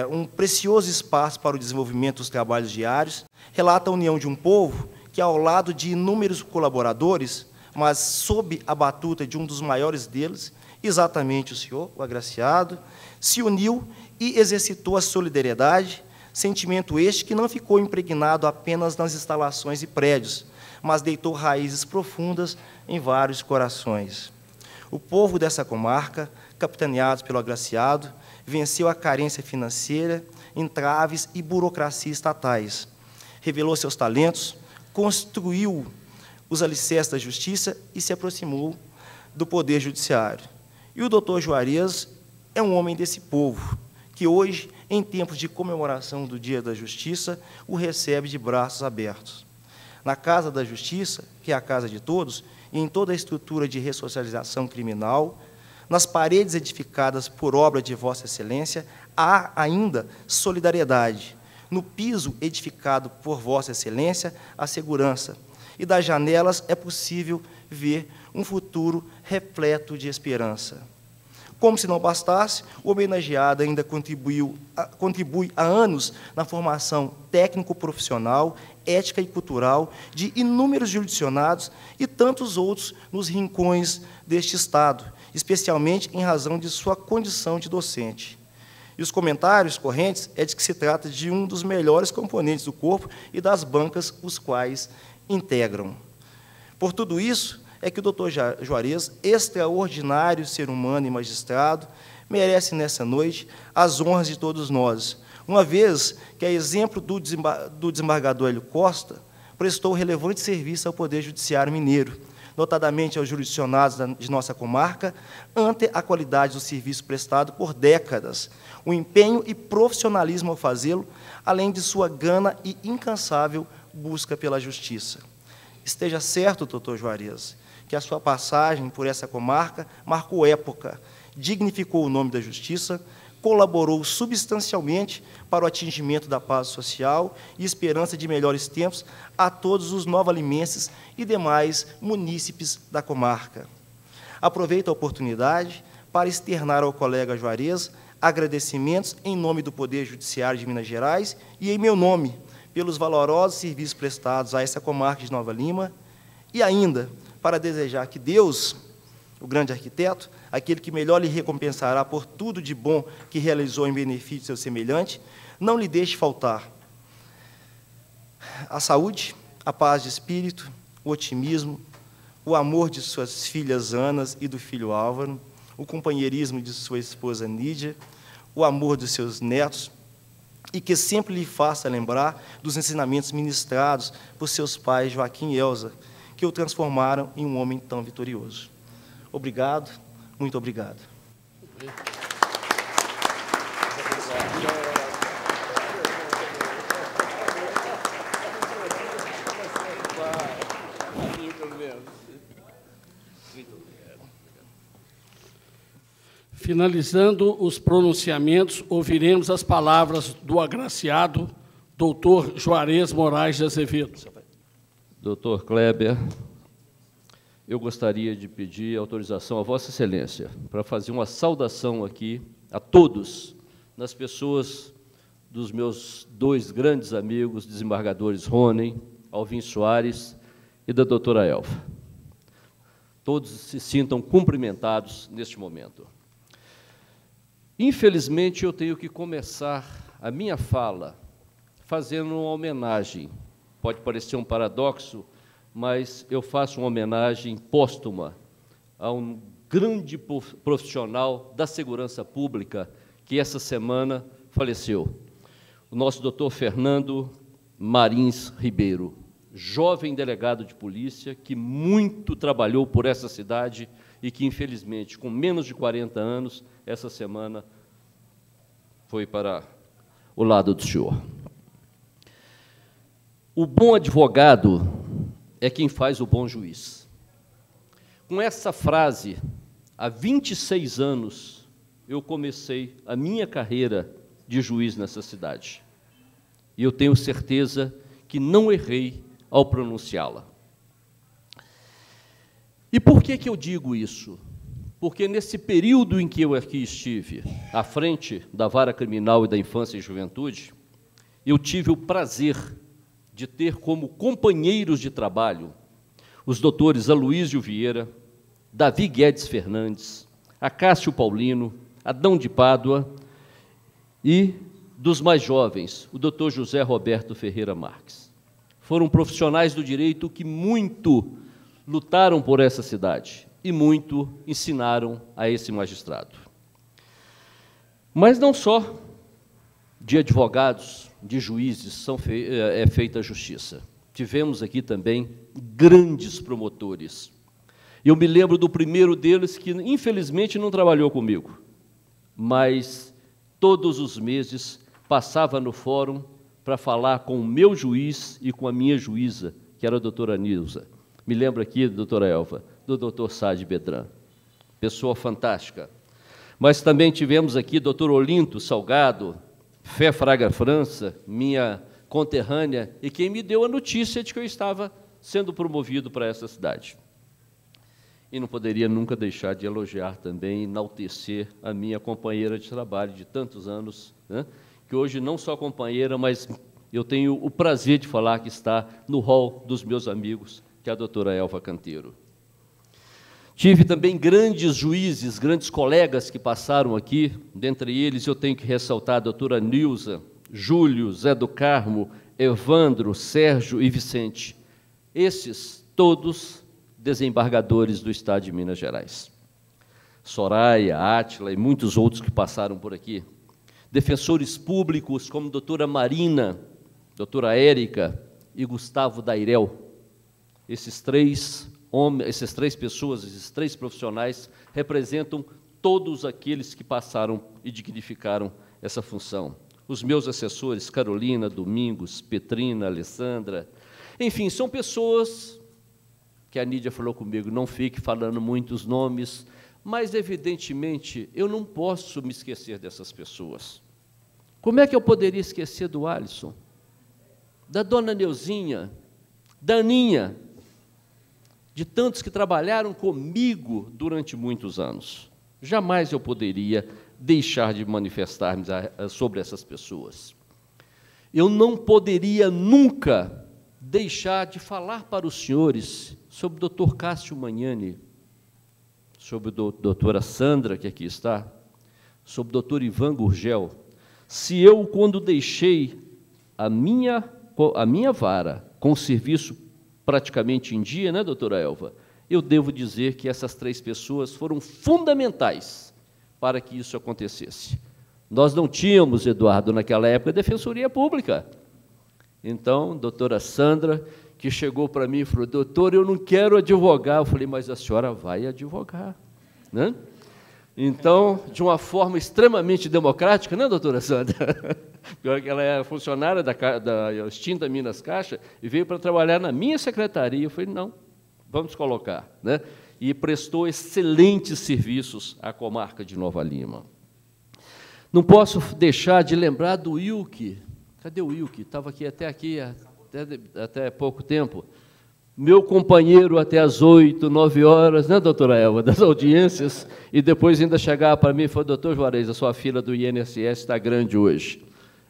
um precioso espaço para o desenvolvimento dos trabalhos diários, relata a união de um povo que, ao lado de inúmeros colaboradores, mas sob a batuta de um dos maiores deles, exatamente o senhor, o agraciado, se uniu e exercitou a solidariedade, sentimento este que não ficou impregnado apenas nas instalações e prédios, mas deitou raízes profundas em vários corações. O povo dessa comarca, capitaneados pelo agraciado, venceu a carência financeira, entraves e burocracia estatais, revelou seus talentos, construiu os alicerces da justiça e se aproximou do Poder Judiciário. E o doutor Juarez é um homem desse povo, que hoje, em tempos de comemoração do Dia da Justiça, o recebe de braços abertos. Na Casa da Justiça, que é a casa de todos, e em toda a estrutura de ressocialização criminal, nas paredes edificadas por obra de Vossa Excelência, há ainda solidariedade. No piso edificado por Vossa Excelência, a segurança. E das janelas é possível ver um futuro repleto de esperança. Como se não bastasse, o homenageado ainda contribui há anos na formação técnico-profissional, ética e cultural de inúmeros jurisdicionados e tantos outros nos rincões deste Estado, especialmente em razão de sua condição de docente. E os comentários correntes é de que se trata de um dos melhores componentes do corpo e das bancas os quais integram. Por tudo isso, é que o Dr. Juarez, extraordinário ser humano e magistrado, merece, nessa noite, as honras de todos nós, uma vez que, a exemplo do desembargador Hélio Costa, prestou relevante serviço ao Poder Judiciário mineiro, notadamente aos jurisdicionados de nossa comarca, ante a qualidade do serviço prestado por décadas, o empenho e profissionalismo ao fazê-lo, além de sua gana e incansável busca pela justiça. Esteja certo, doutor Juarez, que a sua passagem por essa comarca marcou época, dignificou o nome da justiça, colaborou substancialmente para o atingimento da paz social e esperança de melhores tempos a todos os novalimenses e demais munícipes da comarca. Aproveito a oportunidade para externar ao colega Juarez agradecimentos em nome do Poder Judiciário de Minas Gerais e em meu nome, pelos valorosos serviços prestados a essa comarca de Nova Lima, e ainda para desejar que Deus, o grande arquiteto, aquele que melhor lhe recompensará por tudo de bom que realizou em benefício do seu semelhante, não lhe deixe faltar a saúde, a paz de espírito, o otimismo, o amor de suas filhas Anas e do filho Álvaro, o companheirismo de sua esposa Nídia, o amor dos seus netos, e que sempre lhe faça lembrar dos ensinamentos ministrados por seus pais Joaquim e Elza, que o transformaram em um homem tão vitorioso. Obrigado, muito obrigado. Finalizando os pronunciamentos, ouviremos as palavras do agraciado, doutor Juarez Moraes de Azevedo. Doutor Kleber, eu gostaria de pedir autorização a Vossa Excelência para fazer uma saudação aqui a todos, nas pessoas dos meus dois grandes amigos, desembargadores Rony, Alvim Soares e da doutora Elfa. Todos se sintam cumprimentados neste momento. Infelizmente, eu tenho que começar a minha fala fazendo uma homenagem. Pode parecer um paradoxo, mas eu faço uma homenagem póstuma a um grande profissional da segurança pública que essa semana faleceu. O nosso doutor Fernando Marins Ribeiro, jovem delegado de polícia que muito trabalhou por essa cidade e que, infelizmente, com menos de 40 anos, essa semana foi para o lado do senhor. O bom advogado é quem faz o bom juiz. Com essa frase, há 26 anos, eu comecei a minha carreira de juiz nessa cidade. E eu tenho certeza que não errei ao pronunciá-la. E por que eu digo isso? Porque nesse período em que eu aqui estive, à frente da Vara Criminal e da Infância e Juventude, eu tive o prazer de ter como companheiros de trabalho os doutores Aloísio Vieira, Davi Guedes Fernandes, Acácio Paulino, Adão de Pádua e, dos mais jovens, o doutor José Roberto Ferreira Marques. Foram profissionais do direito que muito lutaram por essa cidade e muito ensinaram a esse magistrado. Mas não só de advogados, de juízes é feita a justiça. Tivemos aqui também grandes promotores. Eu me lembro do primeiro deles, que infelizmente não trabalhou comigo, mas todos os meses passava no fórum para falar com o meu juiz e com a minha juíza, que era a doutora Nilza. Me lembro aqui, doutora Elva, do doutor Sade Bedran, pessoa fantástica. Mas também tivemos aqui doutor Olinto Salgado, Fé Fraga França, minha conterrânea, e quem me deu a notícia de que eu estava sendo promovido para essa cidade. E não poderia nunca deixar de elogiar também, enaltecer a minha companheira de trabalho de tantos anos, né? Que hoje não só companheira, mas eu tenho o prazer de falar que está no hall dos meus amigos, que é a doutora Elva Canteiro. Tive também grandes juízes, grandes colegas que passaram aqui, dentre eles eu tenho que ressaltar a doutora Nilza, Júlio, Zé do Carmo, Evandro, Sérgio e Vicente. Esses todos desembargadores do Estado de Minas Gerais. Soraya, Átila e muitos outros que passaram por aqui. Defensores públicos como doutora Marina, doutora Érica e Gustavo Dairel. Esses três pessoas, esses três profissionais, representam todos aqueles que passaram e dignificaram essa função. Os meus assessores, Carolina, Domingos, Petrina, Alessandra, enfim, são pessoas que a Nídia falou comigo, não fique falando muitos nomes, mas, evidentemente, eu não posso me esquecer dessas pessoas. Como é que eu poderia esquecer do Alisson, da dona Neuzinha, da Aninha, de tantos que trabalharam comigo durante muitos anos? Jamais eu poderia deixar de manifestar-me sobre essas pessoas. Eu não poderia nunca deixar de falar para os senhores sobre o Dr. Cássio Magnani, sobre a doutora Sandra, que aqui está, sobre o doutor Ivan Gurgel. Se eu, quando deixei a minha vara com o serviço praticamente em dia, né, doutora Elva, eu devo dizer que essas três pessoas foram fundamentais para que isso acontecesse. Nós não tínhamos, Eduardo, naquela época, Defensoria Pública. Então, doutora Sandra, que chegou para mim e falou, doutor, eu não quero advogar. Eu falei, mas a senhora vai advogar, né? Então, de uma forma extremamente democrática, né, doutora Sandra? Porque ela é funcionária da extinta Minas Caixa e veio para trabalhar na minha secretaria. Eu falei, não, vamos colocar, né? E prestou excelentes serviços à comarca de Nova Lima. Não posso deixar de lembrar do Wilke. Cadê o Wilke? Estava aqui até pouco tempo. Meu companheiro até às 8, 9 horas, né, doutora Elva, das audiências, e depois ainda chegava para mim e falou, doutor Juarez, a sua fila do INSS está grande hoje.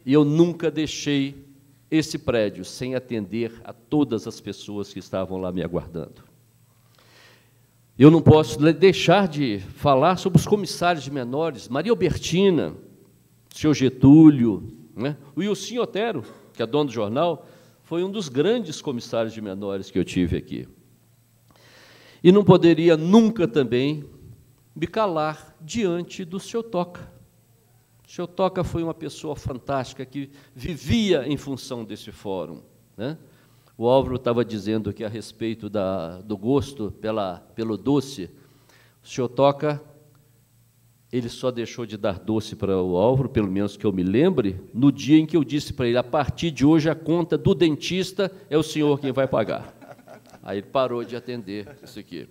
E eu nunca deixei esse prédio sem atender a todas as pessoas que estavam lá me aguardando. Eu não posso deixar de falar sobre os comissários de menores, Maria Albertina, seu Getúlio, né? O Ilcinho Otero, que é dono do jornal, foi um dos grandes comissários de menores que eu tive aqui. E não poderia nunca também me calar diante do seu Toca. O seu Toca foi uma pessoa fantástica que vivia em função desse fórum, né? O Álvaro estava dizendo que, a respeito do gosto pelo doce, o senhor Toca, ele só deixou de dar doce para o Álvaro, pelo menos que eu me lembre, no dia em que eu disse para ele, a partir de hoje a conta do dentista é o senhor quem vai pagar. Aí ele parou de atender isso aqui.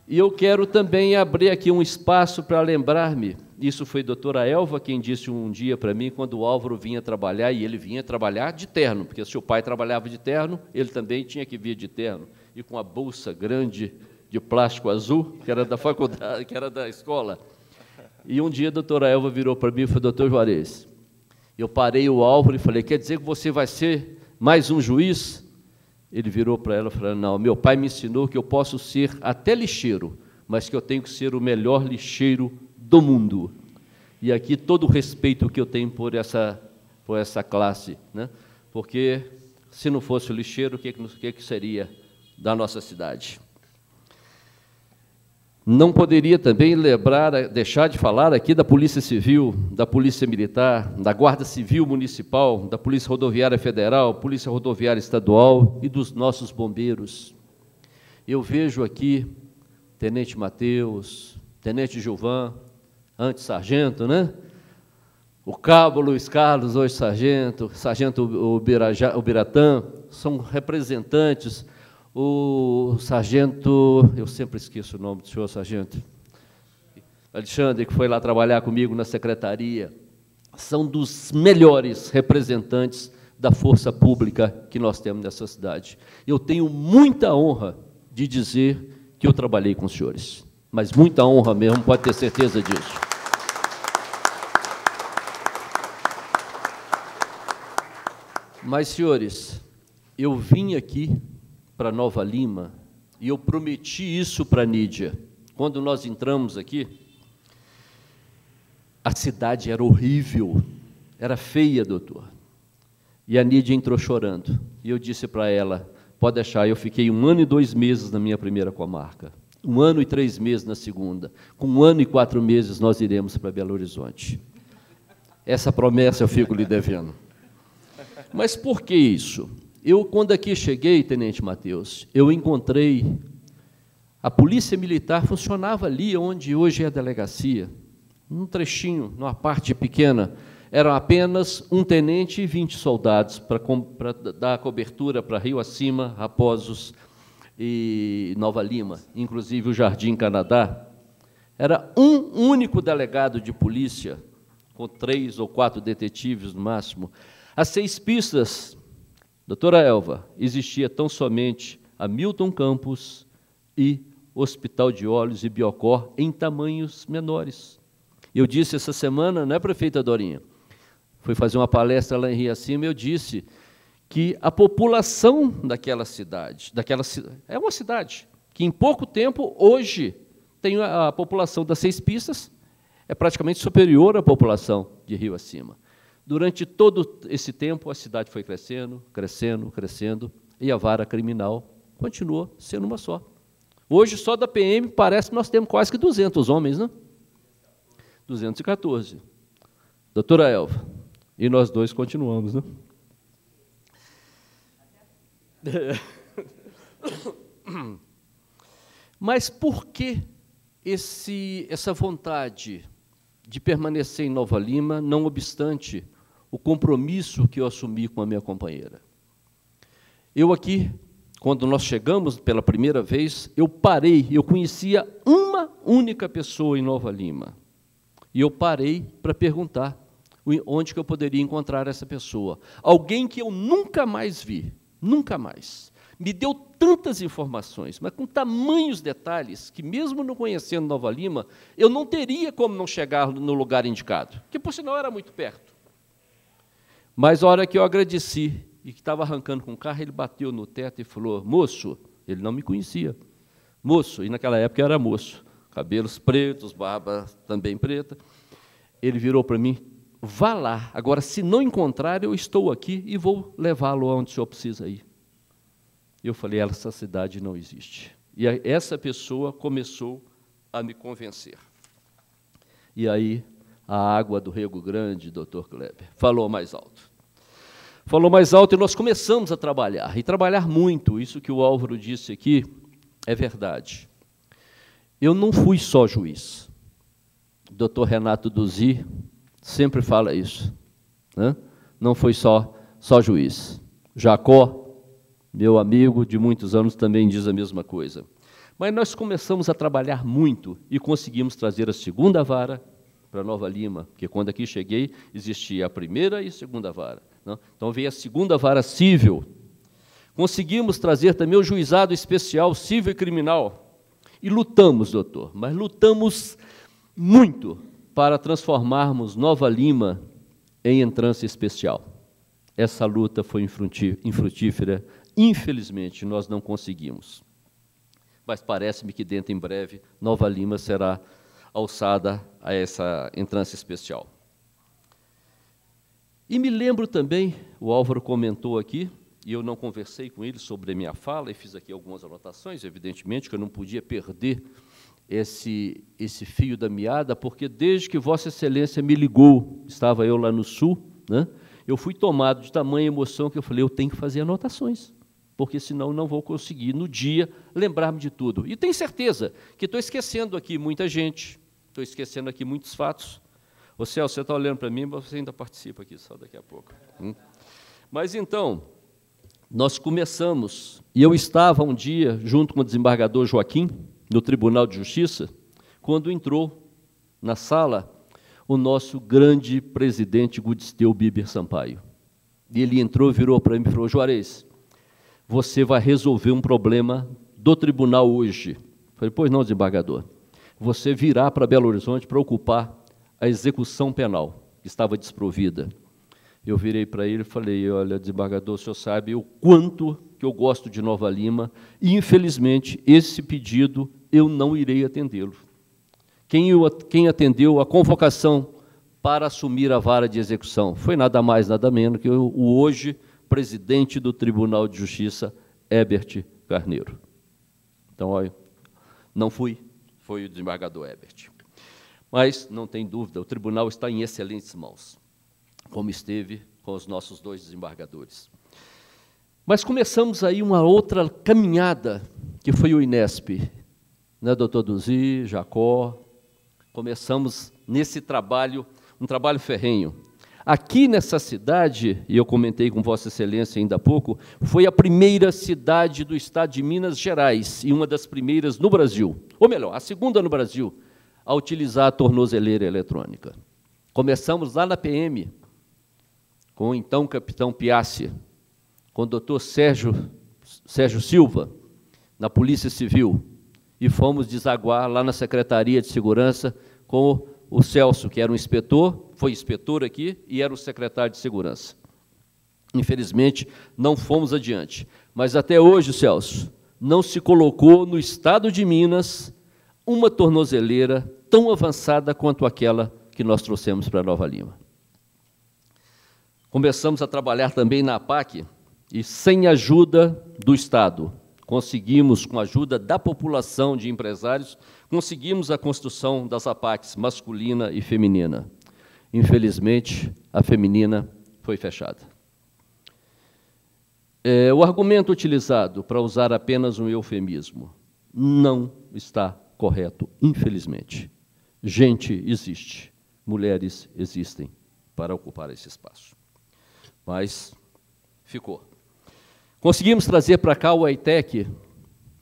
E eu quero também abrir aqui um espaço para lembrar-me, isso foi a doutora Elva quem disse um dia para mim, quando o Álvaro vinha trabalhar, e ele vinha trabalhar de terno, porque se o pai trabalhava de terno, ele também tinha que vir de terno, e com a bolsa grande de plástico azul, que era da faculdade, que era da escola. E um dia a doutora Elva virou para mim e falou, doutor Juarez, eu parei o Álvaro e falei, quer dizer que você vai ser mais um juiz? Ele virou para ela e falou, não, meu pai me ensinou que eu posso ser até lixeiro, mas que eu tenho que ser o melhor lixeiro do mundo. E aqui todo o respeito que eu tenho por essa classe, né? Porque se não fosse o lixeiro, o que seria da nossa cidade? Não poderia também deixar de falar aqui da Polícia Civil, da Polícia Militar, da Guarda Civil Municipal, da Polícia Rodoviária Federal, Polícia Rodoviária Estadual e dos nossos bombeiros. Eu vejo aqui Tenente Mateus, Tenente Gilvan, antes sargento, né? O Cabo Luiz Carlos, hoje sargento, Sargento Ubiratã, são representantes. o sargento, eu sempre esqueço o nome do senhor sargento, Alexandre, que foi lá trabalhar comigo na secretaria, são dos melhores representantes da força pública que nós temos nessa cidade. Eu tenho muita honra de dizer que eu trabalhei com os senhores, mas muita honra mesmo, pode ter certeza disso. Mas, senhores, eu vim aqui para Nova Lima e eu prometi isso para a Nídia. Quando nós entramos aqui, a cidade era horrível, era feia, doutor. E a Nídia entrou chorando. E eu disse para ela, pode deixar, eu fiquei 1 ano e 2 meses na minha primeira comarca, 1 ano e 3 meses na segunda, com 1 ano e 4 meses nós iremos para Belo Horizonte. Essa promessa eu fico lhe devendo. Mas por que isso? Eu, quando aqui cheguei, Tenente Matheus, eu encontrei, a polícia militar funcionava ali onde hoje é a delegacia, num trechinho, numa parte pequena, eram apenas um tenente e 20 soldados para dar cobertura para Rio Acima, Raposos e Nova Lima, inclusive o Jardim Canadá. Era um único delegado de polícia, com 3 ou 4 detetives no máximo. As 6 pistas, doutora Elva, existia tão somente a Milton Campos e Hospital de Olhos e Biocor em tamanhos menores. Eu disse essa semana, não é, prefeita Dorinha? Fui fazer uma palestra lá em Rio Acima, eu disse que a população daquela cidade, é uma cidade que em pouco tempo, hoje, tem a população das 6 pistas, é praticamente superior à população de Rio Acima. Durante todo esse tempo, a cidade foi crescendo, crescendo, crescendo, e a vara criminal continuou sendo uma só. Hoje, só da PM, parece que nós temos quase que 200 homens, né? 214. Doutora Elva, e nós 2 continuamos, né? Mas por que essa vontade de permanecer em Nova Lima, não obstante o compromisso que eu assumi com a minha companheira? Eu aqui, quando nós chegamos pela primeira vez, eu parei, eu conhecia uma única pessoa em Nova Lima, e eu parei para perguntar onde que eu poderia encontrar essa pessoa. Alguém que eu nunca mais vi, nunca mais. Me deu tantas informações, mas com tamanhos detalhes, que mesmo não conhecendo Nova Lima, eu não teria como não chegar no lugar indicado, que, por sinal, era muito perto. Mas, a hora que eu agradeci, e que estava arrancando com o carro, ele bateu no teto e falou, moço, ele não me conhecia, moço, e naquela época eu era moço, cabelos pretos, barba também preta, ele virou para mim, vá lá, agora, se não encontrar, eu estou aqui e vou levá-lo aonde o senhor precisa ir. Eu falei, essa cidade não existe. E essa pessoa começou a me convencer. E aí, a água do Rego Grande, doutor Kleber, falou mais alto. Falou mais alto e nós começamos a trabalhar, e trabalhar muito. Isso que o Álvaro disse aqui é verdade. Eu não fui só juiz. O doutor Renato Duzi sempre fala isso, né? Não foi só juiz. Jacó, meu amigo de muitos anos, também diz a mesma coisa. Mas nós começamos a trabalhar muito e conseguimos trazer a segunda vara para Nova Lima, porque quando aqui cheguei, existia a primeira e a segunda vara, né? Então veio a segunda vara civil. Conseguimos trazer também o juizado especial civil e criminal. E lutamos, doutor, mas lutamos muito para transformarmos Nova Lima em entrância especial. Essa luta foi infrutífera. Infelizmente, nós não conseguimos. Mas parece-me que, dentro em breve, Nova Lima será alçada a essa entrância especial. E me lembro também, o Álvaro comentou aqui, e eu não conversei com ele sobre a minha fala, e fiz aqui algumas anotações, evidentemente, que eu não podia perder esse fio da meada, porque desde que Vossa Excelência me ligou, estava eu lá no Sul, né, eu fui tomado de tamanha emoção que eu falei, eu tenho que fazer anotações, porque senão não vou conseguir, no dia, lembrar-me de tudo. E tenho certeza que estou esquecendo aqui muita gente, estou esquecendo aqui muitos fatos. Ô, Celso, você está olhando para mim, mas você ainda participa aqui, só daqui a pouco. Mas, então, nós começamos, e eu estava um dia, junto com o desembargador Joaquim, no Tribunal de Justiça, quando entrou na sala o nosso grande presidente Gudsteu Biber Sampaio. E ele entrou, virou para mim e falou: Juarez, você vai resolver um problema do tribunal hoje. Eu falei: pois não, desembargador. Você virá para Belo Horizonte para ocupar a execução penal, que estava desprovida. Eu virei para ele e falei: olha, desembargador, o senhor sabe o quanto que eu gosto de Nova Lima e, infelizmente, esse pedido eu não irei atendê-lo. Quem atendeu a convocação para assumir a vara de execução foi nada mais, nada menos que o hoje presidente do Tribunal de Justiça, Herbert Carneiro. Então, olha, não fui, foi o desembargador Herbert. Mas, não tem dúvida, o tribunal está em excelentes mãos, como esteve com os nossos 2 desembargadores. Mas começamos aí uma outra caminhada, que foi o INESP, né, doutor Duzi, Jacó. Começamos nesse trabalho, um trabalho ferrenho. Aqui nessa cidade, e eu comentei com Vossa Excelência ainda há pouco, foi a primeira cidade do estado de Minas Gerais, e uma das primeiras no Brasil, ou melhor, a segunda no Brasil, a utilizar a tornozeleira eletrônica. Começamos lá na PM, com o então capitão Piassi, com o doutor Sérgio Silva, na Polícia Civil, e fomos desaguar lá na Secretaria de Segurança com o Celso, que era um inspetor, foi inspetor aqui, e era o secretário de Segurança. Infelizmente, não fomos adiante. Mas até hoje, Celso, não se colocou no estado de Minas uma tornozeleira tão avançada quanto aquela que nós trouxemos para Nova Lima. Começamos a trabalhar também na APAC, e sem ajuda do Estado, conseguimos, com a ajuda da população de empresários, conseguimos a construção das APACs masculina e feminina. Infelizmente, a feminina foi fechada. O argumento utilizado, para usar apenas um eufemismo, não está correto, infelizmente. Gente existe, mulheres existem para ocupar esse espaço. Mas ficou. Conseguimos trazer para cá o UAITEC,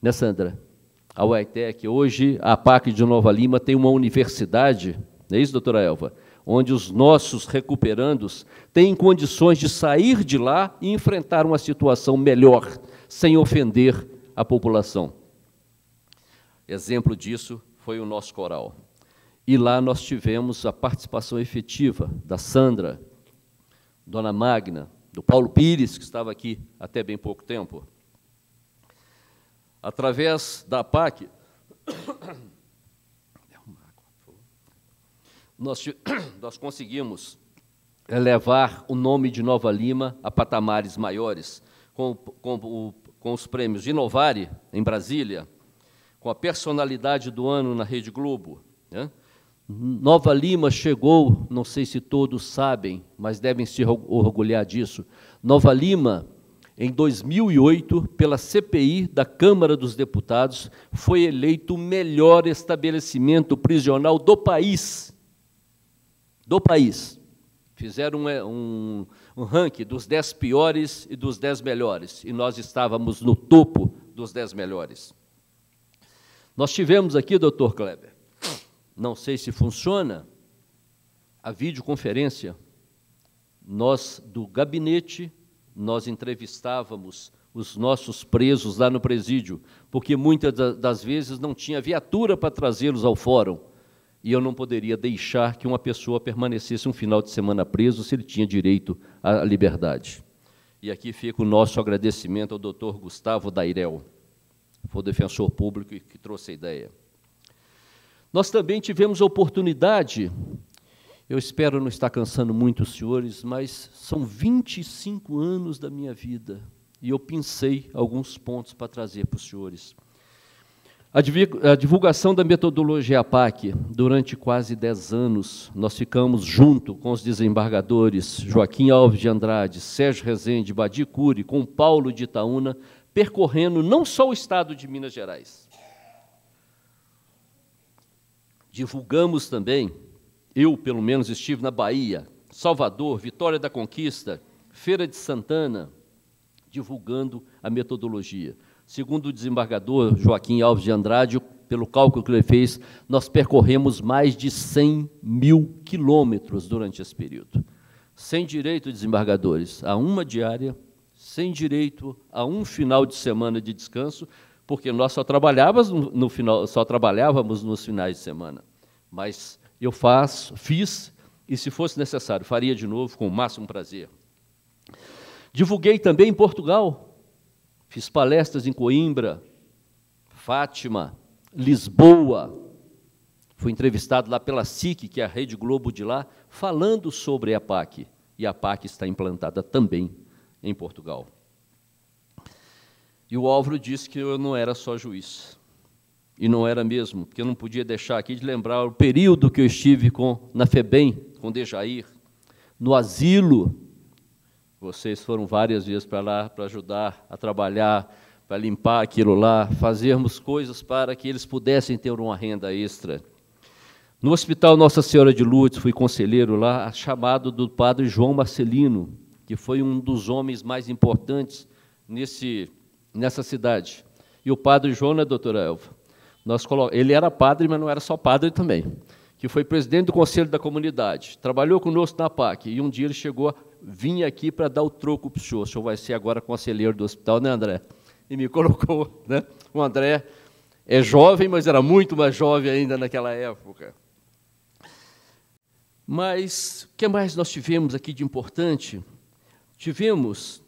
né, Sandra? A UAITEC, hoje, a APAC de Nova Lima tem uma universidade, não é isso, doutora Elva? Onde os nossos recuperandos têm condições de sair de lá e enfrentar uma situação melhor, sem ofender a população. Exemplo disso foi o nosso coral. E lá nós tivemos a participação efetiva da Sandra, Dona Magna, do Paulo Pires, que estava aqui até bem pouco tempo. Através da APAC, nós conseguimos levar o nome de Nova Lima a patamares maiores, com os prêmios Inovare, em Brasília, com a personalidade do ano na Rede Globo, né? Nova Lima chegou, não sei se todos sabem, mas devem se orgulhar disso, Nova Lima, em 2008, pela CPI da Câmara dos Deputados, foi eleito o melhor estabelecimento prisional do país. Do país. Fizeram um ranking dos 10 piores e dos 10 melhores, e nós estávamos no topo dos 10 melhores. Nós tivemos aqui, doutor Kleber, não sei se funciona, a videoconferência. Nós, do gabinete, nós entrevistávamos os nossos presos lá no presídio, porque muitas das vezes não tinha viatura para trazê-los ao fórum, e eu não poderia deixar que uma pessoa permanecesse um final de semana preso se ele tinha direito à liberdade. E aqui fica o nosso agradecimento ao doutor Gustavo Dairel, foi o defensor público que trouxe a ideia. Nós também tivemos a oportunidade, eu espero não estar cansando muito os senhores, mas são 25 anos da minha vida, e eu pensei alguns pontos para trazer para os senhores. A divulgação da metodologia APAC, durante quase 10 anos, nós ficamos junto com os desembargadores Joaquim Alves de Andrade, Sérgio Rezende, Badi Cury, com Paulo de Itaúna, percorrendo não só o estado de Minas Gerais. Divulgamos também, eu pelo menos estive na Bahia, Salvador, Vitória da Conquista, Feira de Santana, divulgando a metodologia. Segundo o desembargador Joaquim Alves de Andrade, pelo cálculo que ele fez, nós percorremos mais de 100 mil quilômetros durante esse período. Sem direito, desembargadores, a uma diária, sem direito a um final de semana de descanso, porque nós só trabalhávamos nos finais de semana. Mas eu fiz, e se fosse necessário, faria de novo com o máximo prazer. Divulguei também em Portugal, fiz palestras em Coimbra, Fátima, Lisboa, fui entrevistado lá pela SIC, que é a Rede Globo de lá, falando sobre a PAC, e a PAC está implantada também em Portugal. E o Álvaro disse que eu não era só juiz, e não era mesmo, porque eu não podia deixar aqui de lembrar o período que eu estive na FEBEM, com Dejair, no asilo. Vocês foram várias vezes para lá para ajudar a trabalhar, para limpar aquilo lá, fazermos coisas para que eles pudessem ter uma renda extra. No Hospital Nossa Senhora de Lourdes, fui conselheiro lá, chamado do padre João Marcelino, que foi um dos homens mais importantes nessa cidade. E o padre João, né, doutora Elva? Ele era padre, mas não era só padre também, que foi presidente do Conselho da Comunidade, trabalhou conosco na PAC, e um dia ele vinha aqui para dar o troco para o senhor vai ser agora conselheiro do hospital, né, André? E me colocou, né? O André é jovem, mas era muito mais jovem ainda naquela época. Mas o que mais nós tivemos aqui de importante? Tivemos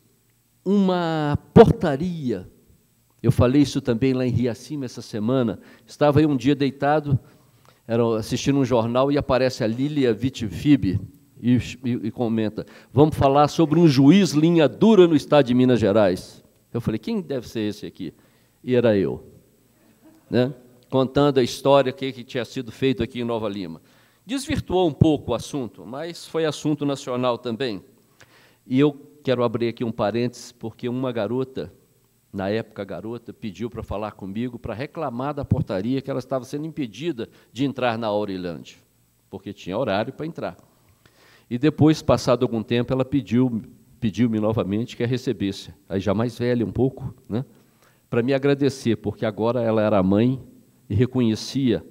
uma portaria. Eu falei isso também lá em Riacima essa semana. Estava aí um dia deitado, assistindo um jornal, e aparece a Lília Vitifib e comenta: vamos falar sobre um juiz linha dura no estado de Minas Gerais. Eu falei, quem deve ser esse aqui? E era eu, né? Contando a história que tinha sido feito aqui em Nova Lima. Desvirtuou um pouco o assunto, mas foi assunto nacional também. E eu quero abrir aqui um parênteses, porque uma garota, na época garota, pediu para falar comigo, para reclamar da portaria, que ela estava sendo impedida de entrar na Aurilândia, porque tinha horário para entrar. E depois, passado algum tempo, ela pediu-me novamente que a recebesse, aí já mais velha um pouco, né, para me agradecer, porque agora ela era mãe e reconhecia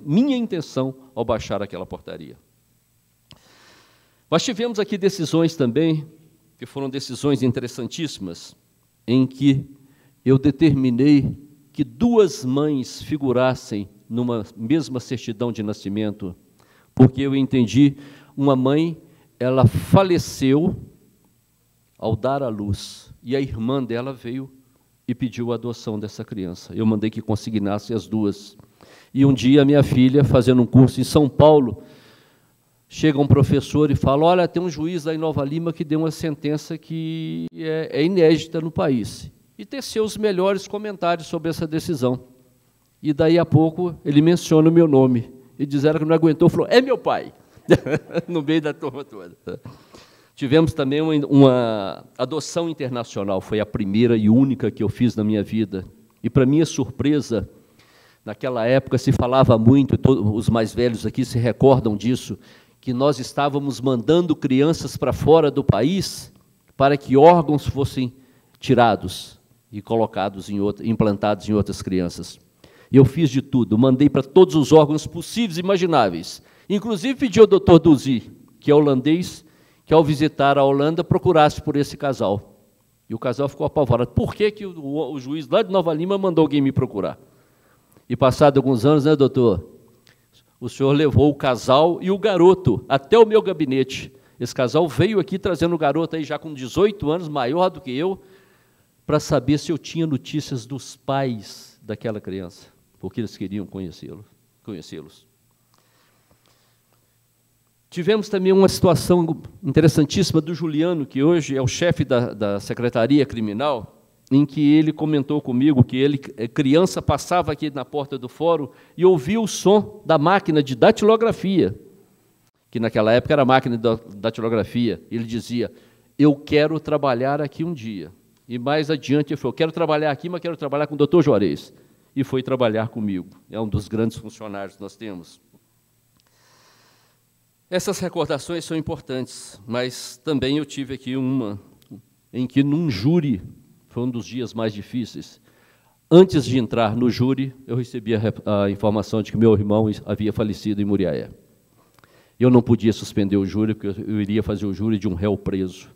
minha intenção ao baixar aquela portaria. Nós tivemos aqui decisões também, que foram decisões interessantíssimas, em que eu determinei que 2 mães figurassem numa mesma certidão de nascimento, porque eu entendi, uma mãe, ela faleceu ao dar à luz, e a irmã dela veio e pediu a adoção dessa criança. Eu mandei que consignasse as 2. E um dia, minha filha, fazendo um curso em São Paulo, chega um professor e fala, olha, tem um juiz lá em Nova Lima que deu uma sentença que é inédita no país. E teceu os melhores comentários sobre essa decisão. E daí a pouco ele menciona o meu nome. E disseram que não aguentou, falou, é meu pai, no meio da turma toda. Tivemos também uma adoção internacional, foi a primeira e única que eu fiz na minha vida. E, para minha surpresa, naquela época se falava muito, os mais velhos aqui se recordam disso, que nós estávamos mandando crianças para fora do país para que órgãos fossem tirados e colocados implantados em outras crianças. E eu fiz de tudo, mandei para todos os órgãos possíveis e imagináveis. Inclusive pedi ao Dr. Duzi, que é holandês, que ao visitar a Holanda procurasse por esse casal. E o casal ficou apavorado. Por que o juiz lá de Nova Lima mandou alguém me procurar? E passado alguns anos, né, doutor? O senhor levou o casal e o garoto até o meu gabinete. Esse casal veio aqui trazendo o garoto aí já com 18 anos, maior do que eu, para saber se eu tinha notícias dos pais daquela criança, porque eles queriam conhecê-los. Tivemos também uma situação interessantíssima do Juliano, que hoje é o chefe da Secretaria Criminal, em que ele comentou comigo que ele, criança, passava aqui na porta do fórum e ouvia o som da máquina de datilografia, que naquela época era a máquina de datilografia. Ele dizia, eu quero trabalhar aqui um dia. E mais adiante ele falou, quero trabalhar aqui, mas quero trabalhar com o doutor Juarez. E foi trabalhar comigo. É um dos grandes funcionários que nós temos. Essas recordações são importantes, mas também eu tive aqui em que, num júri, foi um dos dias mais difíceis, antes de entrar no júri, eu recebi a informação de que meu irmão havia falecido em Muriaé. Eu não podia suspender o júri, porque eu iria fazer o júri de um réu preso.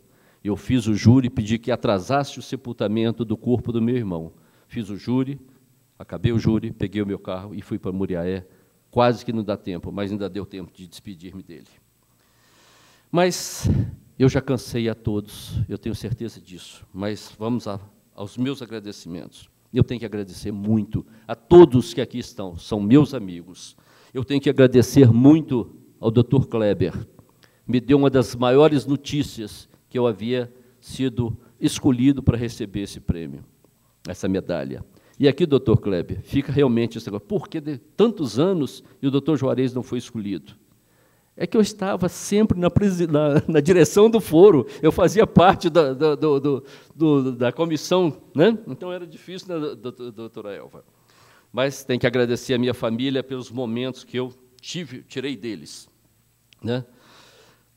Eu fiz o júri e pedi que atrasasse o sepultamento do corpo do meu irmão. Fiz o júri, acabei o júri, peguei o meu carro e fui para Muriaé. Quase que não dá tempo, mas ainda deu tempo de despedir-me dele. Mas eu já cansei a todos, eu tenho certeza disso. Mas vamos aos meus agradecimentos. Eu tenho que agradecer muito a todos que aqui estão, são meus amigos. Eu tenho que agradecer muito ao Dr. Kleber. Me deu uma das maiores notícias que eu havia sido escolhido para receber esse prêmio, essa medalha. E aqui, doutor Kleber, fica realmente esse negócio. Por que de tantos anos e o doutor Juarez não foi escolhido? É que eu estava sempre na direção do foro, eu fazia parte da comissão, né? Então era difícil, né, doutora Elva? Mas tem que agradecer a minha família pelos momentos que eu tirei deles, né?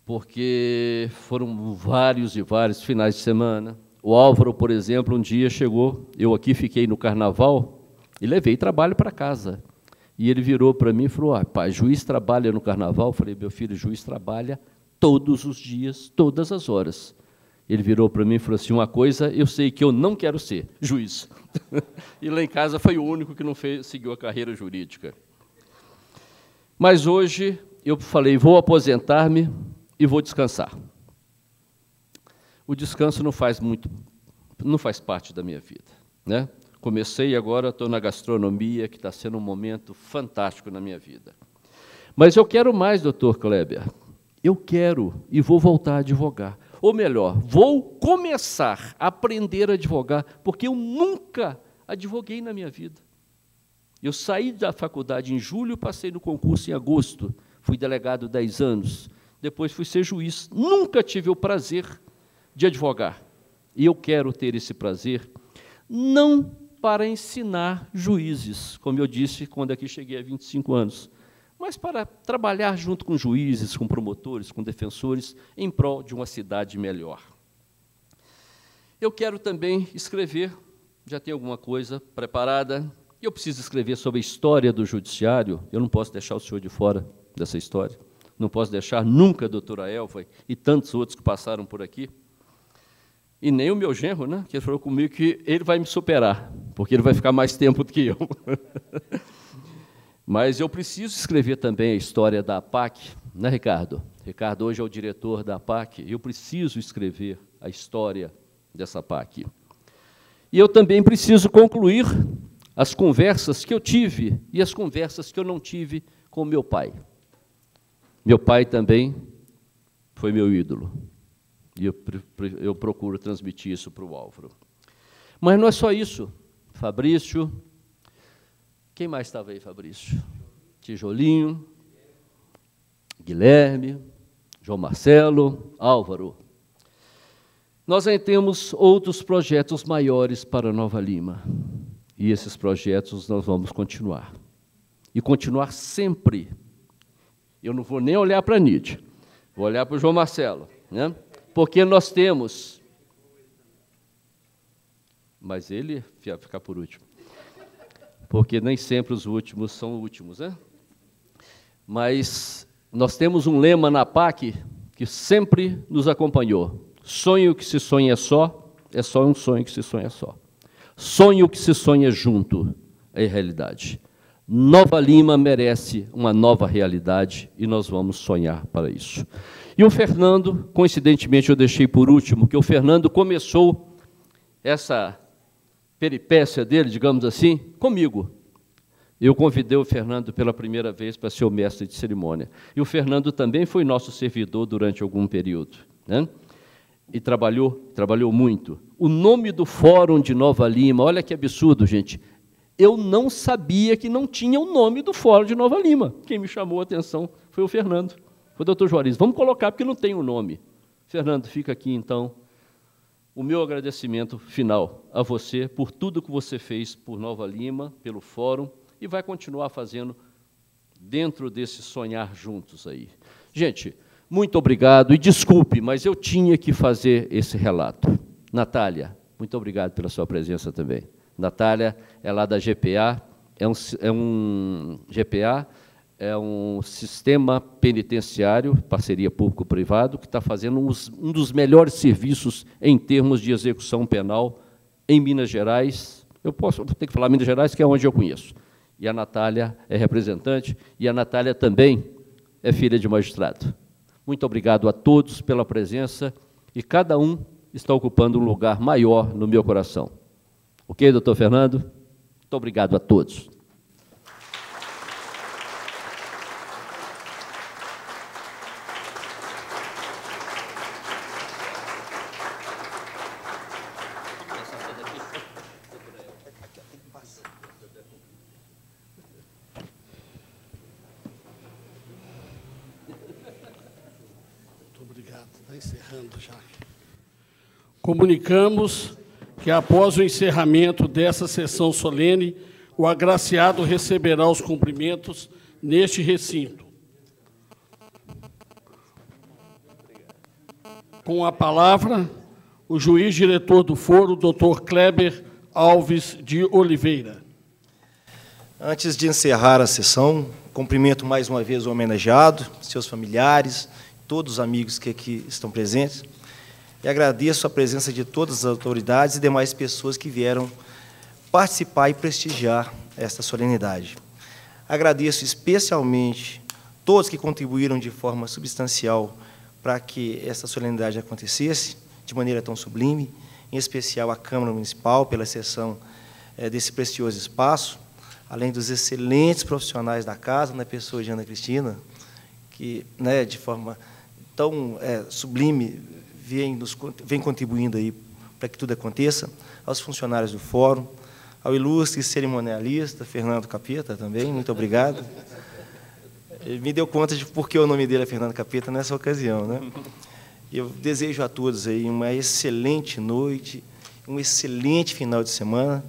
Porque foram vários e vários finais de semana. O Álvaro, por exemplo, um dia chegou, eu aqui fiquei no carnaval e levei trabalho para casa. E ele virou para mim e falou, pai, juiz trabalha no carnaval? Eu falei, meu filho, juiz trabalha todos os dias, todas as horas. Ele virou para mim e falou assim, uma coisa eu sei que eu não quero ser, juiz. E lá em casa foi o único que não seguiu a carreira jurídica. Mas hoje eu falei, vou aposentar-me e vou descansar. O descanso não faz parte da minha vida, né? Comecei agora, estou na gastronomia, que está sendo um momento fantástico na minha vida. Mas eu quero mais, doutor Kleber. Eu quero e vou voltar a advogar. Ou melhor, vou começar a aprender a advogar, porque eu nunca advoguei na minha vida. Eu saí da faculdade em julho, passei no concurso em agosto, fui delegado 10 anos, depois fui ser juiz. Nunca tive o prazer de advogar. E eu quero ter esse prazer, não para ensinar juízes, como eu disse quando aqui cheguei há 25 anos, mas para trabalhar junto com juízes, com promotores, com defensores, em prol de uma cidade melhor. Eu quero também escrever, já tenho alguma coisa preparada, eu preciso escrever sobre a história do judiciário, eu não posso deixar o senhor de fora dessa história, não posso deixar nunca a doutora Elva e tantos outros que passaram por aqui, e nem o meu genro, né, que falou comigo que ele vai me superar, porque ele vai ficar mais tempo do que eu. Mas eu preciso escrever também a história da APAC, né, Ricardo? Ricardo hoje é o diretor da APAC, eu preciso escrever a história dessa APAC. E eu também preciso concluir as conversas que eu tive e as conversas que eu não tive com meu pai. Meu pai também foi meu ídolo. E eu procuro transmitir isso para o Álvaro. Mas não é só isso. Fabrício, quem mais estava aí, Fabrício? Tijolinho, Guilherme, João Marcelo, Álvaro. Nós ainda temos outros projetos maiores para Nova Lima. E esses projetos nós vamos continuar. E continuar sempre. Eu não vou nem olhar para a Nídia, vou olhar para o João Marcelo, né? Porque nós temos, mas ele vai ficar por último, porque nem sempre os últimos são últimos, né? Mas nós temos um lema na APAC que sempre nos acompanhou. Sonho que se sonha só, é só um sonho que se sonha só. Sonho que se sonha junto, é realidade. Nova Lima merece uma nova realidade e nós vamos sonhar para isso. E o Fernando, coincidentemente eu deixei por último, que o Fernando começou essa peripécia dele, digamos assim, comigo. Eu convidei o Fernando pela primeira vez para ser o mestre de cerimônia. E o Fernando também foi nosso servidor durante algum período, né? E trabalhou muito. O nome do Fórum de Nova Lima, olha que absurdo, gente. Eu não sabia que não tinha o nome do Fórum de Nova Lima. Quem me chamou a atenção foi o Fernando. Foi o doutor Juarez. Vamos colocar, porque não tem o nome. Fernando, fica aqui, então, o meu agradecimento final a você por tudo que você fez por Nova Lima, pelo Fórum, e vai continuar fazendo dentro desse sonhar juntos aí. Gente, muito obrigado, e desculpe, mas eu tinha que fazer esse relato. Natália, muito obrigado pela sua presença também. Natália é lá da GPA, GPA é um sistema penitenciário, parceria público-privado, que está fazendo um dos melhores serviços em termos de execução penal em Minas Gerais. Eu tenho que falar Minas Gerais, que é onde eu conheço. E a Natália é representante, e a Natália também é filha de magistrado. Muito obrigado a todos pela presença, e cada um está ocupando um lugar maior no meu coração. Ok, doutor Fernando? Muito obrigado a todos. Comunicamos que, após o encerramento dessa sessão solene, o agraciado receberá os cumprimentos neste recinto. Com a palavra, o juiz diretor do foro, doutor Kleber Alves de Oliveira. Antes de encerrar a sessão, cumprimento mais uma vez o homenageado, seus familiares, todos os amigos que aqui estão presentes, e agradeço a presença de todas as autoridades e demais pessoas que vieram participar e prestigiar esta solenidade. Agradeço especialmente todos que contribuíram de forma substancial para que essa solenidade acontecesse de maneira tão sublime, em especial a Câmara Municipal, pela cessão desse precioso espaço, além dos excelentes profissionais da casa, na pessoa de Ana Cristina, que, né, de forma tão sublime, vem contribuindo aí para que tudo aconteça, aos funcionários do fórum, ao ilustre cerimonialista, Fernando Capeta, também, muito obrigado. Ele me deu conta de por que o nome dele é Fernando Capeta nessa ocasião, né? Eu desejo a todos aí uma excelente noite, um excelente final de semana,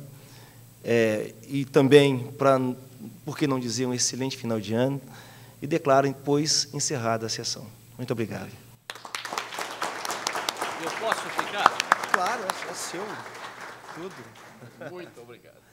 e também, por que não dizer, um excelente final de ano, e declaro, pois, encerrada a sessão. Muito obrigado. Eu posso ficar? Claro, é seu. Tudo. Muito obrigado.